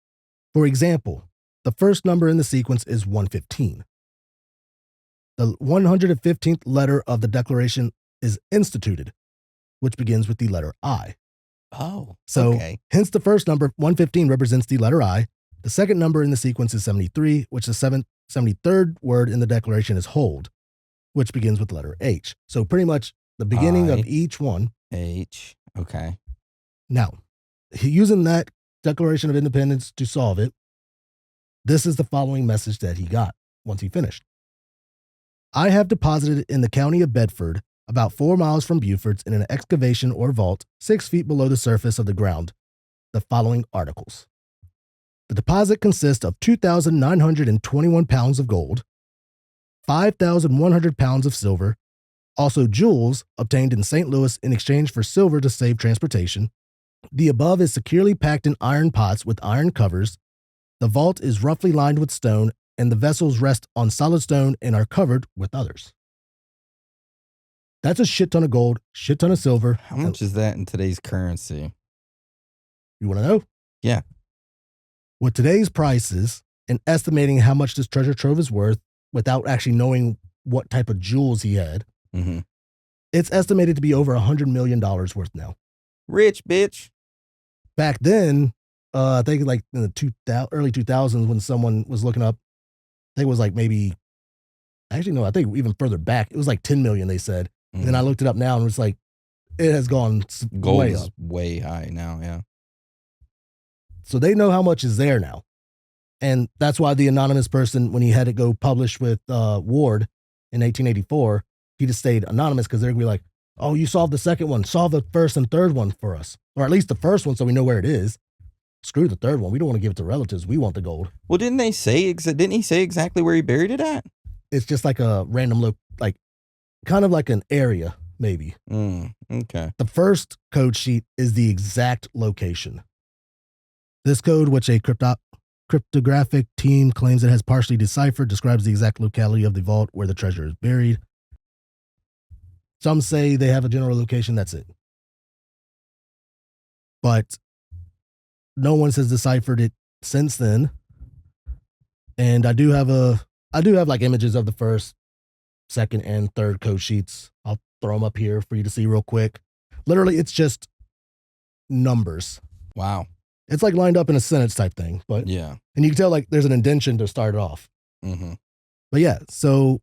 [SPEAKER 5] for example, the first number in the sequence is 115. The 115th letter of the Declaration is instituted, which begins with the letter I.
[SPEAKER 4] Oh,
[SPEAKER 5] so
[SPEAKER 4] okay.
[SPEAKER 5] Hence the first number, 115, represents the letter I. The second number in the sequence is 73, which the 73rd word in the Declaration is hold, which begins with the letter H. So pretty much the beginning of each one.
[SPEAKER 4] H, okay.
[SPEAKER 5] Now, using that Declaration of Independence to solve it, this is the following message that he got once he finished. I have deposited in the county of Bedford, about 4 miles from Beaufort's, in an excavation or vault 6 feet below the surface of the ground, the following articles. The deposit consists of 2,921 pounds of gold, 5,100 pounds of silver, also jewels obtained in St. Louis in exchange for silver to save transportation, The above is securely packed in iron pots with iron covers. The vault is roughly lined with stone, and the vessels rest on solid stone and are covered with others. That's a shit ton of gold, shit ton of silver.
[SPEAKER 4] How much is that in today's currency?
[SPEAKER 5] You want to know?
[SPEAKER 4] Yeah.
[SPEAKER 5] With today's prices and estimating how much this treasure trove is worth without actually knowing what type of jewels he had, it's estimated to be over $100 million worth now.
[SPEAKER 4] Rich bitch.
[SPEAKER 5] Back then, I think like in the early 2000s when someone was looking up, I think it was like maybe, actually no, I think even further back, it was like 10 million they said. And then I looked it up now and it's like, it has gone
[SPEAKER 4] Gold
[SPEAKER 5] way
[SPEAKER 4] is
[SPEAKER 5] up.
[SPEAKER 4] way high now, yeah.
[SPEAKER 5] So they know how much is there now. And that's why the anonymous person, when he had it go publish with Ward in 1884, he just stayed anonymous because they're going to be like, oh, you solved the second one. Solve the first and third one for us. Or at least the first one so we know where it is. Screw the third one. We don't want to give it to relatives. We want the gold.
[SPEAKER 4] Well, didn't he say exactly where he buried it at?
[SPEAKER 5] It's just like a random look, like kind of like an area, maybe.
[SPEAKER 4] Okay.
[SPEAKER 5] The first code sheet is the exact location. This code, which a cryptographic team claims it has partially deciphered, describes the exact locality of the vault where the treasure is buried. Some say they have a general location, that's it. But no one has deciphered it since then. And I do have like images of the first, second, and third code sheets. I'll throw them up here for you to see real quick. Literally, it's just numbers.
[SPEAKER 4] Wow.
[SPEAKER 5] It's like lined up in a sentence type thing, but
[SPEAKER 4] yeah.
[SPEAKER 5] And you can tell like there's an indentation to start it off. But yeah, so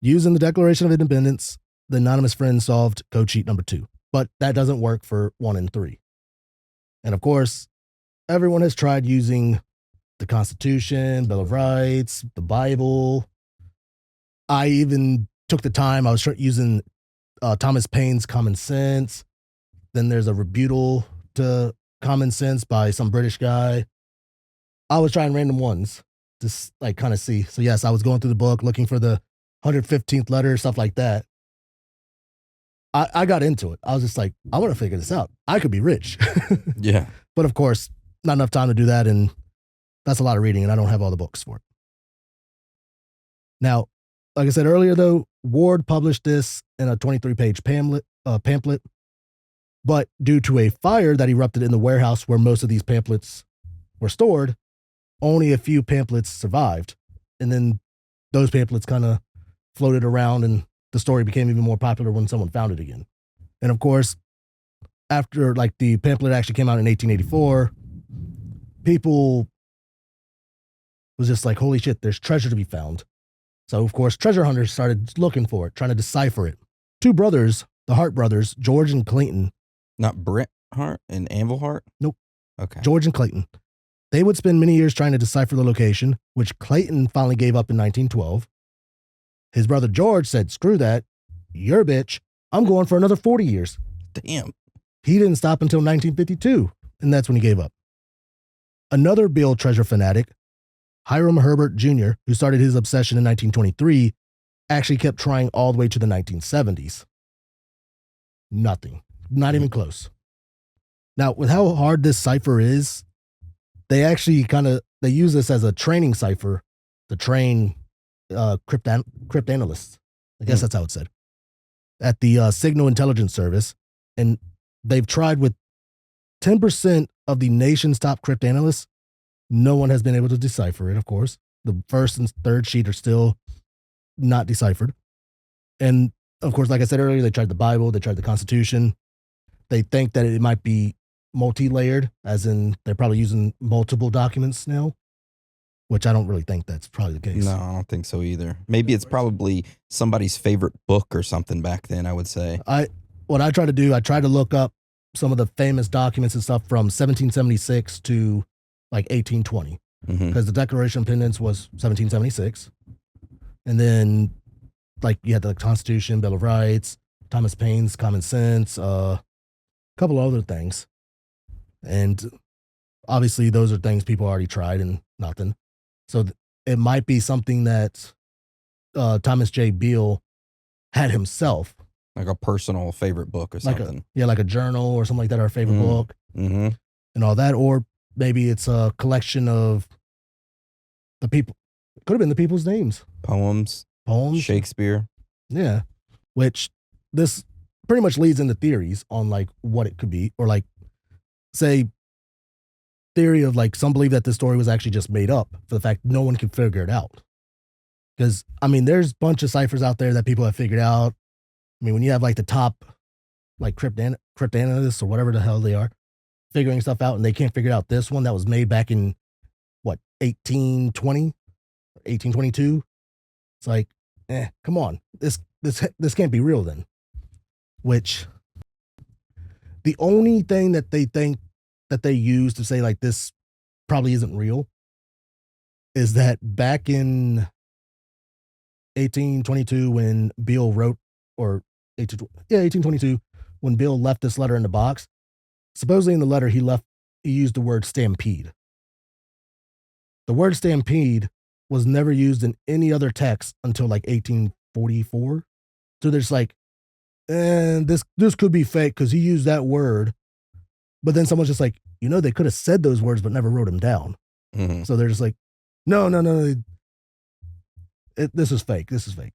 [SPEAKER 5] using the Declaration of Independence, the anonymous friend solved code sheet number 2, but that doesn't work for 1 and 3. And of course, everyone has tried using the Constitution, Bill of Rights, the Bible. I even took the time. I was using Thomas Paine's Common Sense. Then there's a rebuttal to Common Sense by some British guy. I was trying random ones to like kind of see. So yes, I was going through the book looking for the 115th letter, stuff like that. I got into it. I was just like, I want to figure this out. I could be rich.
[SPEAKER 4] Yeah.
[SPEAKER 5] But of course, not enough time to do that. And that's a lot of reading, and I don't have all the books for it. Now, like I said earlier, though, Ward published this in a 23-page pamphlet. But due to a fire that erupted in the warehouse where most of these pamphlets were stored, only a few pamphlets survived. And then those pamphlets kind of floated around, and the story became even more popular when someone found it again. And of course, after like the pamphlet actually came out in 1884, people was just like, holy shit, there's treasure to be found. So of course, treasure hunters started looking for it, trying to decipher it. 2 brothers, the Hart brothers, George and Clayton.
[SPEAKER 4] Not Brett Hart and Anvil Hart?
[SPEAKER 5] Nope.
[SPEAKER 4] Okay.
[SPEAKER 5] George and Clayton. They would spend many years trying to decipher the location, which Clayton finally gave up in 1912. His brother George said, screw that. You're a bitch. I'm going for another 40 years.
[SPEAKER 4] Damn.
[SPEAKER 5] He didn't stop until 1952, and that's when he gave up. Another Beale treasure fanatic, Hiram Herbert Jr., who started his obsession in 1923, actually kept trying all the way to the 1970s. Nothing. Not even close. Now, with how hard this cipher is, they actually they use this as a training cipher to train cryptanalysts. I guess that's how it's said. At the Signal Intelligence Service. And they've tried with 10% of the nation's top cryptanalysts. No one has been able to decipher it, of course. The first and third sheet are still not deciphered. And of course, like I said earlier, they tried the Bible, they tried the Constitution. They think that it might be multi-layered, as in they're probably using multiple documents now, which I don't really think that's probably the case.
[SPEAKER 4] No, I don't think so either. Maybe it's probably somebody's favorite book or something back then, I would say.
[SPEAKER 5] What I try to do, I try to look up some of the famous documents and stuff from 1776 to like 1820, because the Declaration of Independence was 1776. And then like you had the Constitution, Bill of Rights, Thomas Paine's Common Sense, a couple other things. And obviously those are things people already tried and nothing. So it might be something that Thomas J. Beale had himself.
[SPEAKER 4] Like a personal favorite book or something.
[SPEAKER 5] Like a journal or something like that, or a favorite book.
[SPEAKER 4] Mm-hmm.
[SPEAKER 5] and all that, or maybe it's a collection of the people. Could have been the people's names,
[SPEAKER 4] Poems,
[SPEAKER 5] poems.
[SPEAKER 4] Shakespeare.
[SPEAKER 5] Yeah, which this pretty much leads into theories on like what it could be, or like say theory of like some believe that this story was actually just made up for the fact no one can figure it out. Because I mean, there's a bunch of ciphers out there that people have figured out. I mean, when you have like the top like cryptanalysts or whatever the hell they are figuring stuff out, and they can't figure out this one that was made back in what 1820, 1822. It's like, come on, this can't be real then. Which the only thing that they think that they use to say like this probably isn't real is that back in 1822 when Beale wrote, or 1822 when Beale left this letter in the box, supposedly in the letter he used the word stampede. The word stampede was never used in any other text until like 1844. So there's like, and this could be fake because he used that word. But then someone's just like, they could have said those words but never wrote them down.
[SPEAKER 4] Mm-hmm.
[SPEAKER 5] So they're just like, no. This is fake. This is fake.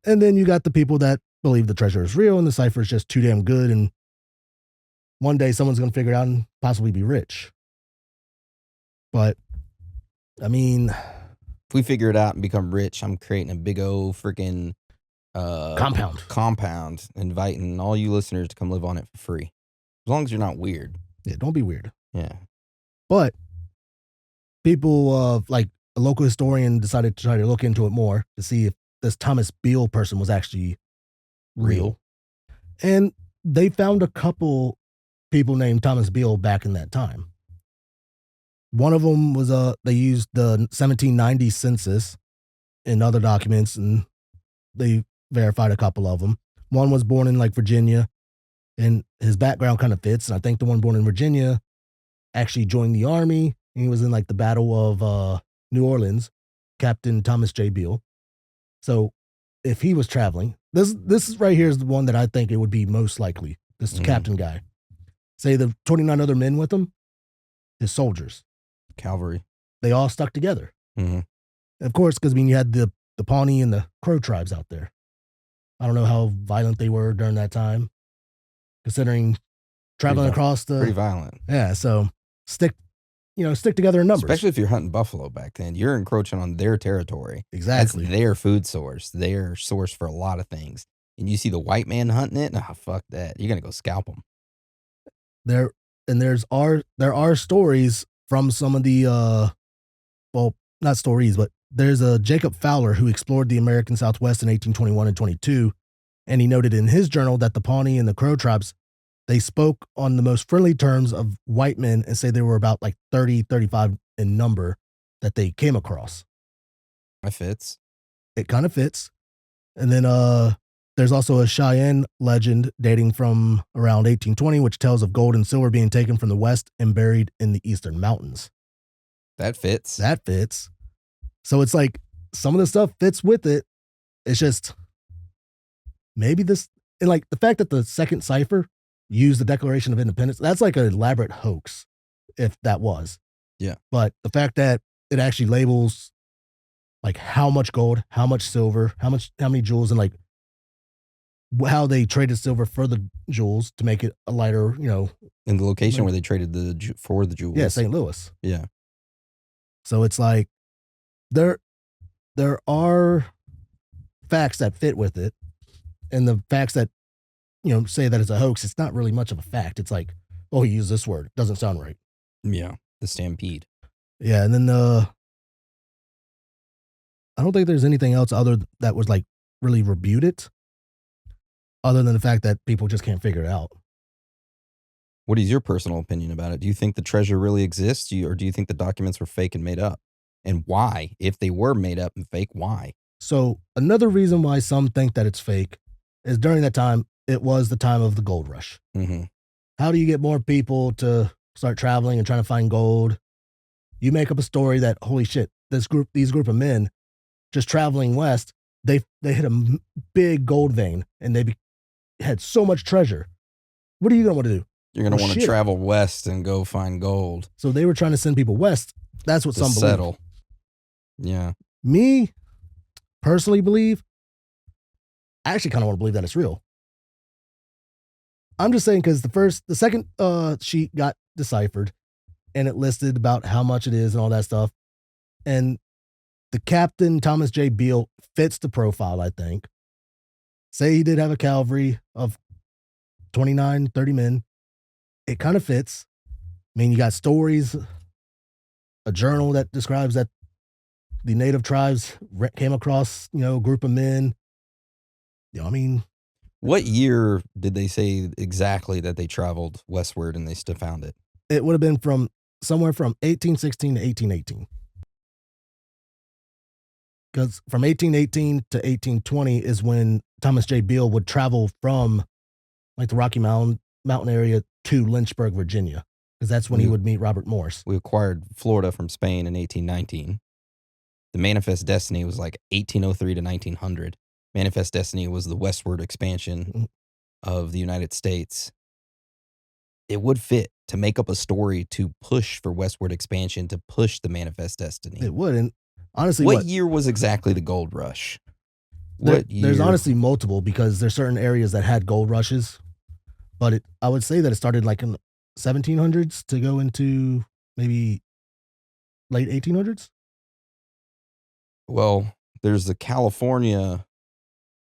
[SPEAKER 5] And then you got the people that believe the treasure is real and the cipher is just too damn good. And one day someone's going to figure it out and possibly be rich. But, I mean,
[SPEAKER 4] if we figure it out and become rich, I'm creating a big old freaking compound, inviting all you listeners to come live on it for free. As long as you're not weird.
[SPEAKER 5] Yeah, don't be weird.
[SPEAKER 4] Yeah.
[SPEAKER 5] But people, like a local historian decided to try to look into it more to see if this Thomas Beale person was actually real. And they found a couple people named Thomas Beale back in that time. One of them was they used the 1790 census in other documents, and they verified a couple of them. One was born in like Virginia, and his background kind of fits. And I think the one born in Virginia actually joined the army, and he was in like the Battle of New Orleans, Captain Thomas J. Beale. So if he was traveling, this right here is the one that I think it would be most likely. This captain guy. Say the 29 other men with him, his soldiers.
[SPEAKER 4] Cavalry.
[SPEAKER 5] They all stuck together.
[SPEAKER 4] Mm-hmm.
[SPEAKER 5] Of course, because I mean, you had the Pawnee and the Crow tribes out there. I don't know how violent they were during that time, considering traveling across the...
[SPEAKER 4] Pretty violent.
[SPEAKER 5] Yeah, so stick together in numbers.
[SPEAKER 4] Especially if you're hunting buffalo back then. You're encroaching on their territory.
[SPEAKER 5] Exactly.
[SPEAKER 4] That's their food source. Their source for a lot of things. And you see the white man hunting it? Nah, fuck that. You're going to go scalp them.
[SPEAKER 5] There are stories from some of the, well, not stories, but there's a Jacob Fowler who explored the American Southwest in 1821 and 22, and he noted in his journal that the Pawnee and the Crow tribes, they spoke on the most friendly terms of white men and say they were about like 30, 35 in number that they came across.
[SPEAKER 4] That fits.
[SPEAKER 5] It kind of fits. And then there's also a Cheyenne legend dating from around 1820, which tells of gold and silver being taken from the west and buried in the eastern mountains.
[SPEAKER 4] That fits.
[SPEAKER 5] That fits. So it's like some of the stuff fits with it. It's just maybe this, and like the fact that the second cipher used the Declaration of Independence, that's like an elaborate hoax, if that was.
[SPEAKER 4] Yeah.
[SPEAKER 5] But the fact that it actually labels like how much gold, how much silver, how many jewels, and like how they traded silver for the jewels to make it a lighter,
[SPEAKER 4] in the location where they traded for the jewels.
[SPEAKER 5] Yeah, St. Louis.
[SPEAKER 4] Yeah.
[SPEAKER 5] So it's like there are facts that fit with it, and the facts that say that it's a hoax, it's not really much of a fact. It's like, oh, he used this word, doesn't sound right.
[SPEAKER 4] Yeah, the stampede.
[SPEAKER 5] Yeah, and then I don't think there's anything else other that was like really rebut it, other than the fact that people just can't figure it out.
[SPEAKER 4] What is your personal opinion about it? Do you think the treasure really exists, or do you think the documents were fake and made up? And why? If they were made up and fake, why?
[SPEAKER 5] So another reason why some think that it's fake is during that time, it was the time of the gold rush.
[SPEAKER 4] Mm-hmm.
[SPEAKER 5] How do you get more people to start traveling and trying to find gold? You make up a story that, holy shit, these group of men just traveling west, they hit a big gold vein and they had so much treasure. What are you going to want to do?
[SPEAKER 4] You're going to
[SPEAKER 5] Well,
[SPEAKER 4] want to
[SPEAKER 5] shit.
[SPEAKER 4] travel west and go find gold
[SPEAKER 5] So they were trying to send people west. That's what
[SPEAKER 4] to
[SPEAKER 5] some believe.
[SPEAKER 4] settle. Yeah.
[SPEAKER 5] Me, personally believe, I actually kind of want to believe that it's real. I'm just saying because the second sheet got deciphered and it listed about how much it is and all that stuff. And the captain, Thomas J. Beale, fits the profile, I think. Say he did have a cavalry of 29, 30 men. It kind of fits. I mean, you got stories, a journal that describes that the native tribes came across, a group of men. I mean,
[SPEAKER 4] what year did they say exactly that they traveled westward and they still found it?
[SPEAKER 5] It would have been from somewhere from 1816 to 1818. Because from 1818 to 1820 is when Thomas J. Beale would travel from like the Rocky Mountain area to Lynchburg, Virginia. Because that's when he would meet Robert Morse.
[SPEAKER 4] We acquired Florida from Spain in 1819. The Manifest Destiny was like 1803 to 1900. Manifest Destiny was the westward expansion of the United States. It would fit to make up a story to push for westward expansion, to push the Manifest Destiny.
[SPEAKER 5] It would. And honestly,
[SPEAKER 4] what year was exactly the gold rush?
[SPEAKER 5] There's honestly multiple because there's certain areas that had gold rushes. But I would say that it started like in the 1700s to go into maybe late 1800s.
[SPEAKER 4] Well, there's the California.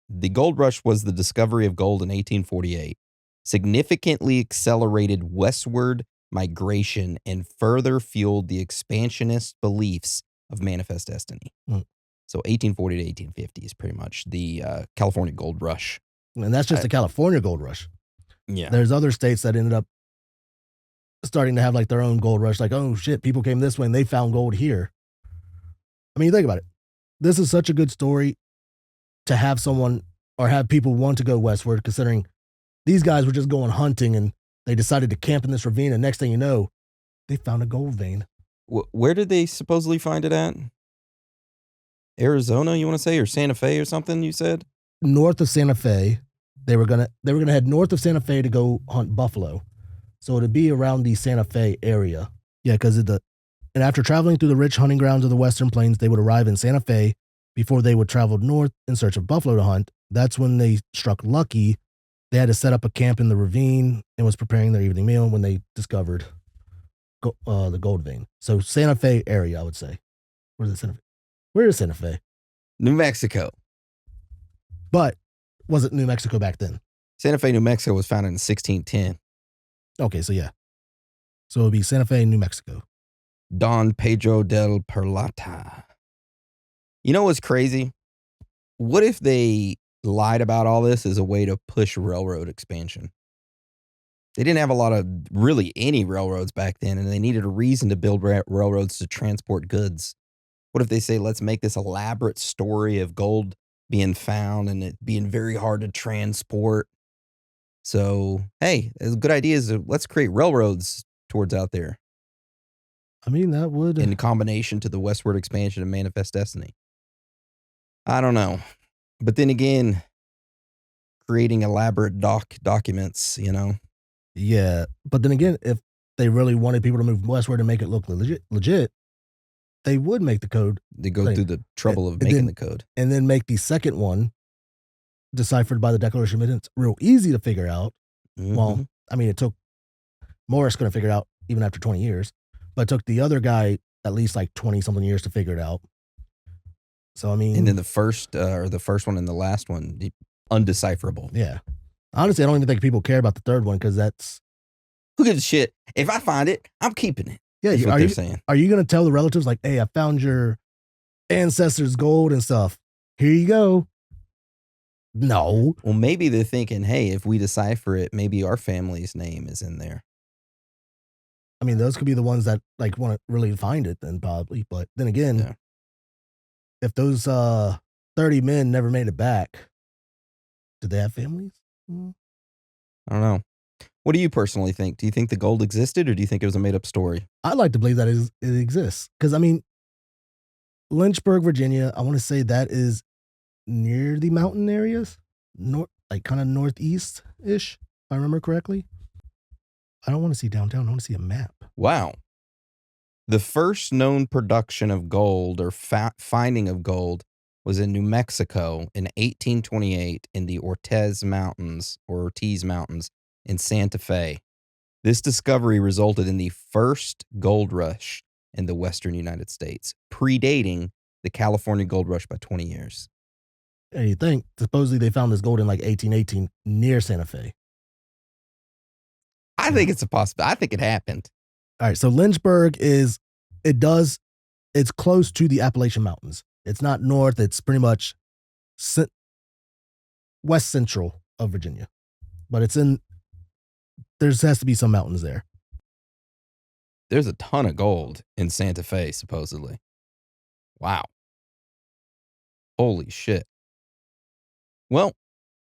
[SPEAKER 4] The gold rush was the discovery of gold in 1848, significantly accelerated westward migration and further fueled the expansionist beliefs of Manifest Destiny. So 1840 to 1850 is pretty much the California gold rush.
[SPEAKER 5] And that's just the California gold rush.
[SPEAKER 4] Yeah.
[SPEAKER 5] There's other states that ended up starting to have like their own gold rush. Like, oh shit, people came this way and they found gold here. I mean, think about it. This is such a good story to have someone or have people want to go westward, considering these guys were just going hunting and they decided to camp in this ravine. And next thing you know, they found a gold vein.
[SPEAKER 4] Where did they supposedly find it at? Arizona, you want to say, or Santa Fe or something, you said?
[SPEAKER 5] North of Santa Fe. They were gonna head north of Santa Fe to go hunt buffalo. So it'd be around the Santa Fe area. Yeah, because and after traveling through the rich hunting grounds of the Western Plains, they would arrive in Santa Fe before they would travel north in search of buffalo to hunt. That's when they struck lucky. They had to set up a camp in the ravine and was preparing their evening meal when they discovered the gold vein. So Santa Fe area, I would say. Where is Santa Fe?
[SPEAKER 4] New Mexico.
[SPEAKER 5] But was it New Mexico back then?
[SPEAKER 4] Santa Fe, New Mexico was founded in 1610.
[SPEAKER 5] Okay, so yeah. So it would be Santa Fe, New Mexico.
[SPEAKER 4] Don Pedro del Perlata. You know what's crazy? What if they lied about all this as a way to push railroad expansion? They didn't have a lot of really any railroads back then, and they needed a reason to build railroads to transport goods. What if they say, let's make this elaborate story of gold being found and it being very hard to transport? So, hey, a good idea is let's create railroads towards out there.
[SPEAKER 5] I mean, that would...
[SPEAKER 4] in combination to the westward expansion of Manifest Destiny. I don't know. But then again, creating elaborate documents,
[SPEAKER 5] Yeah, but then again, if they really wanted people to move westward and make it look legit, they would make the code.
[SPEAKER 4] They go through the trouble of making the code.
[SPEAKER 5] And then make the second one deciphered by the Declaration of Independence real easy to figure out. Mm-hmm. Well, I mean, it took Morris couldn't figure it out even after 20 years, but it took the other guy at least like 20 something years to figure it out. So, I mean.
[SPEAKER 4] And then the first one and the last one, undecipherable.
[SPEAKER 5] Yeah. Honestly, I don't even think people care about the third one because that's.
[SPEAKER 4] Who gives a shit? If I find it, I'm keeping it.
[SPEAKER 5] Yeah,
[SPEAKER 4] that's what they're saying.
[SPEAKER 5] Are you going to tell the relatives, like, hey, I found your ancestors' gold and stuff. Here you go. No.
[SPEAKER 4] Well, maybe they're thinking, hey, if we decipher it, maybe our family's name is in there.
[SPEAKER 5] I mean, those could be the ones that, like, want to really find it then probably. But then again, if those 30 men never made it back, did they have families?
[SPEAKER 4] I don't know. What do you personally think? Do you think the gold existed or do you think it was a made-up story?
[SPEAKER 5] I'd like to believe that it exists. Because, I mean, Lynchburg, Virginia, I want to say that is near the mountain areas, like kind of northeast-ish, if I remember correctly. I don't want to see downtown. I want to see a map.
[SPEAKER 4] Wow. The first known production of gold or finding of gold was in New Mexico in 1828 in the Ortiz Mountains in Santa Fe. This discovery resulted in the first gold rush in the western United States, predating the California gold rush by 20 years.
[SPEAKER 5] And you think, supposedly they found this gold in like 1818 near Santa Fe.
[SPEAKER 4] I think it's a possibility. I think it happened.
[SPEAKER 5] All right, so Lynchburg it's close to the Appalachian Mountains. It's not north, it's pretty much west central of Virginia. But there has to be some mountains there.
[SPEAKER 4] There's a ton of gold in Santa Fe, supposedly. Wow. Holy shit. Well,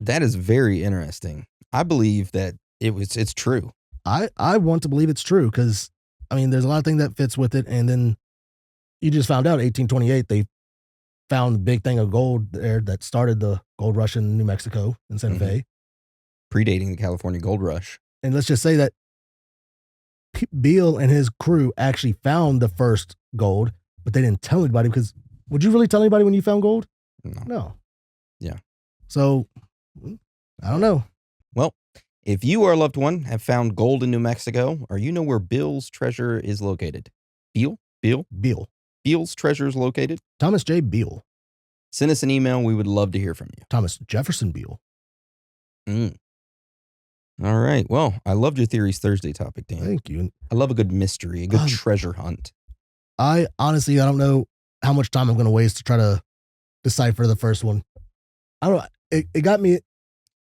[SPEAKER 4] that is very interesting. I believe that it's true.
[SPEAKER 5] I want to believe it's true because, I mean, there's a lot of things that fits with it. And then you just found out 1828, they found a big thing of gold there that started the gold rush in New Mexico in Santa Fe.
[SPEAKER 4] Predating the California gold rush.
[SPEAKER 5] And let's just say that Beale and his crew actually found the first gold, but they didn't tell anybody because would you really tell anybody when you found gold? No.
[SPEAKER 4] Yeah.
[SPEAKER 5] So, I don't know.
[SPEAKER 4] Well, if you or a loved one have found gold in New Mexico, or you know where Beale's treasure is located. Beale? Beale's treasure is located?
[SPEAKER 5] Thomas J. Beale.
[SPEAKER 4] Send us an email. We would love to hear from you.
[SPEAKER 5] Thomas Jefferson Beale.
[SPEAKER 4] All right. Well, I loved your Theories Thursday topic, Dan.
[SPEAKER 5] Thank you.
[SPEAKER 4] I love a good mystery, a good treasure hunt.
[SPEAKER 5] I don't know how much time I'm going to waste to try to decipher the first one. I don't know. It got me.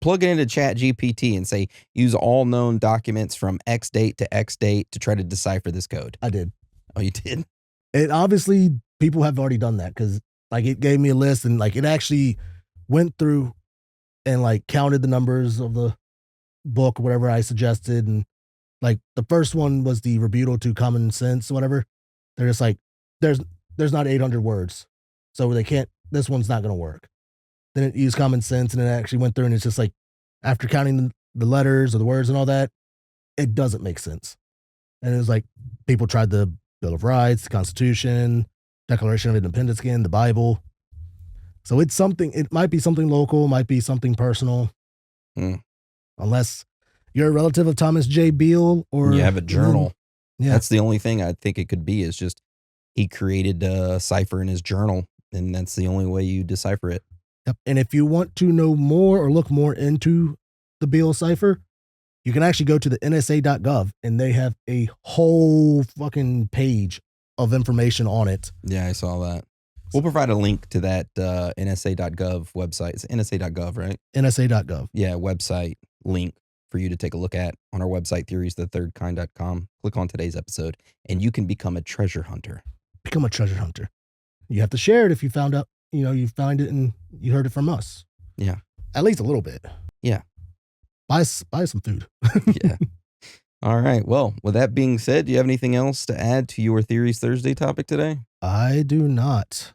[SPEAKER 4] Plug it into Chat GPT and say, use all known documents from X date to X date to try to decipher this code.
[SPEAKER 5] I did.
[SPEAKER 4] Oh, you did?
[SPEAKER 5] It obviously, people have already done that because like it gave me a list and like it actually went through and like counted the numbers of the book or whatever I suggested. And like the first one was the rebuttal to common sense or whatever. They're just like, there's not 800 words. So this one's not going to work. Then it used common sense and it actually went through and it's just like, after counting the letters or the words and all that, it doesn't make sense. And it was like, people tried the Bill of Rights, the Constitution, Declaration of Independence again, the Bible. So it might be something local, might be something personal. Unless you're a relative of Thomas J. Beale or
[SPEAKER 4] you have a journal.
[SPEAKER 5] Yeah.
[SPEAKER 4] That's the only thing I think it could be is just he created a cipher in his journal and that's the only way you decipher it.
[SPEAKER 5] Yep. And if you want to know more or look more into the Beale cipher, you can actually go to the NSA.gov and they have a whole fucking page of information on it.
[SPEAKER 4] Yeah, I saw that. We'll provide a link to that NSA.gov website. It's NSA.gov, right?
[SPEAKER 5] NSA.gov.
[SPEAKER 4] Yeah, website link for you to take a look at on our website, theoriesthethirdkind.com. Click on today's episode and you can become a treasure hunter.
[SPEAKER 5] Become a treasure hunter. You have to share it if you found out, you find it and you heard it from us.
[SPEAKER 4] Yeah.
[SPEAKER 5] At least a little bit.
[SPEAKER 4] Yeah.
[SPEAKER 5] Buy some food.
[SPEAKER 4] Yeah. All right. Well, with that being said, do you have anything else to add to your Theories Thursday topic today?
[SPEAKER 5] I do not.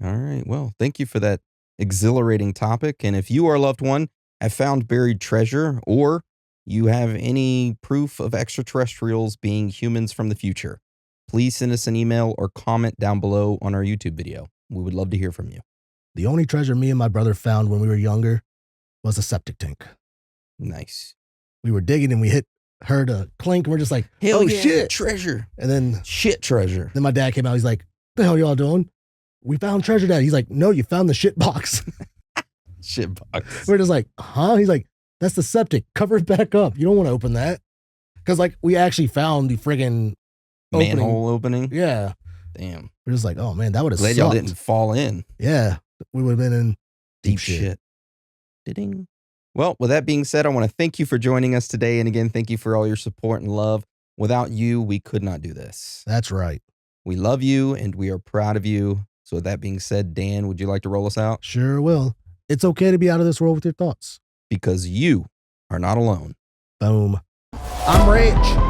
[SPEAKER 4] All right. Well, thank you for that exhilarating topic. And if you or a loved one have found buried treasure or you have any proof of extraterrestrials being humans from the future, please send us an email or comment down below on our YouTube video. We would love to hear from you.
[SPEAKER 5] The only treasure me and my brother found when we were younger was a septic tank.
[SPEAKER 4] Nice.
[SPEAKER 5] We were digging and we heard a clink. And we're just like,
[SPEAKER 4] hell
[SPEAKER 5] oh
[SPEAKER 4] yeah,
[SPEAKER 5] shit.
[SPEAKER 4] Treasure.
[SPEAKER 5] And then
[SPEAKER 4] shit treasure.
[SPEAKER 5] Then my dad came out. He's like, what the hell y'all doing? We found treasure, Dad. He's like, no, you found the shit box.
[SPEAKER 4] Shit box.
[SPEAKER 5] We're just like, huh? He's like, that's the septic. Cover it back up. You don't want to open that. Because like we actually found the friggin'
[SPEAKER 4] manhole opening.
[SPEAKER 5] Yeah.
[SPEAKER 4] Damn.
[SPEAKER 5] We're just like, oh man, that would have sucked.
[SPEAKER 4] Glad y'all didn't fall in.
[SPEAKER 5] Yeah. We would have been in
[SPEAKER 4] deep shit. Ding. Well, with that being said, I want to thank you for joining us today. And again, thank you for all your support and love. Without you, we could not do this.
[SPEAKER 5] That's right.
[SPEAKER 4] We love you and we are proud of you. So with that being said, Dan, would you like to roll us out?
[SPEAKER 5] Sure will. It's okay to be out of this world with your thoughts.
[SPEAKER 4] Because you are not alone.
[SPEAKER 5] Boom. I'm rich.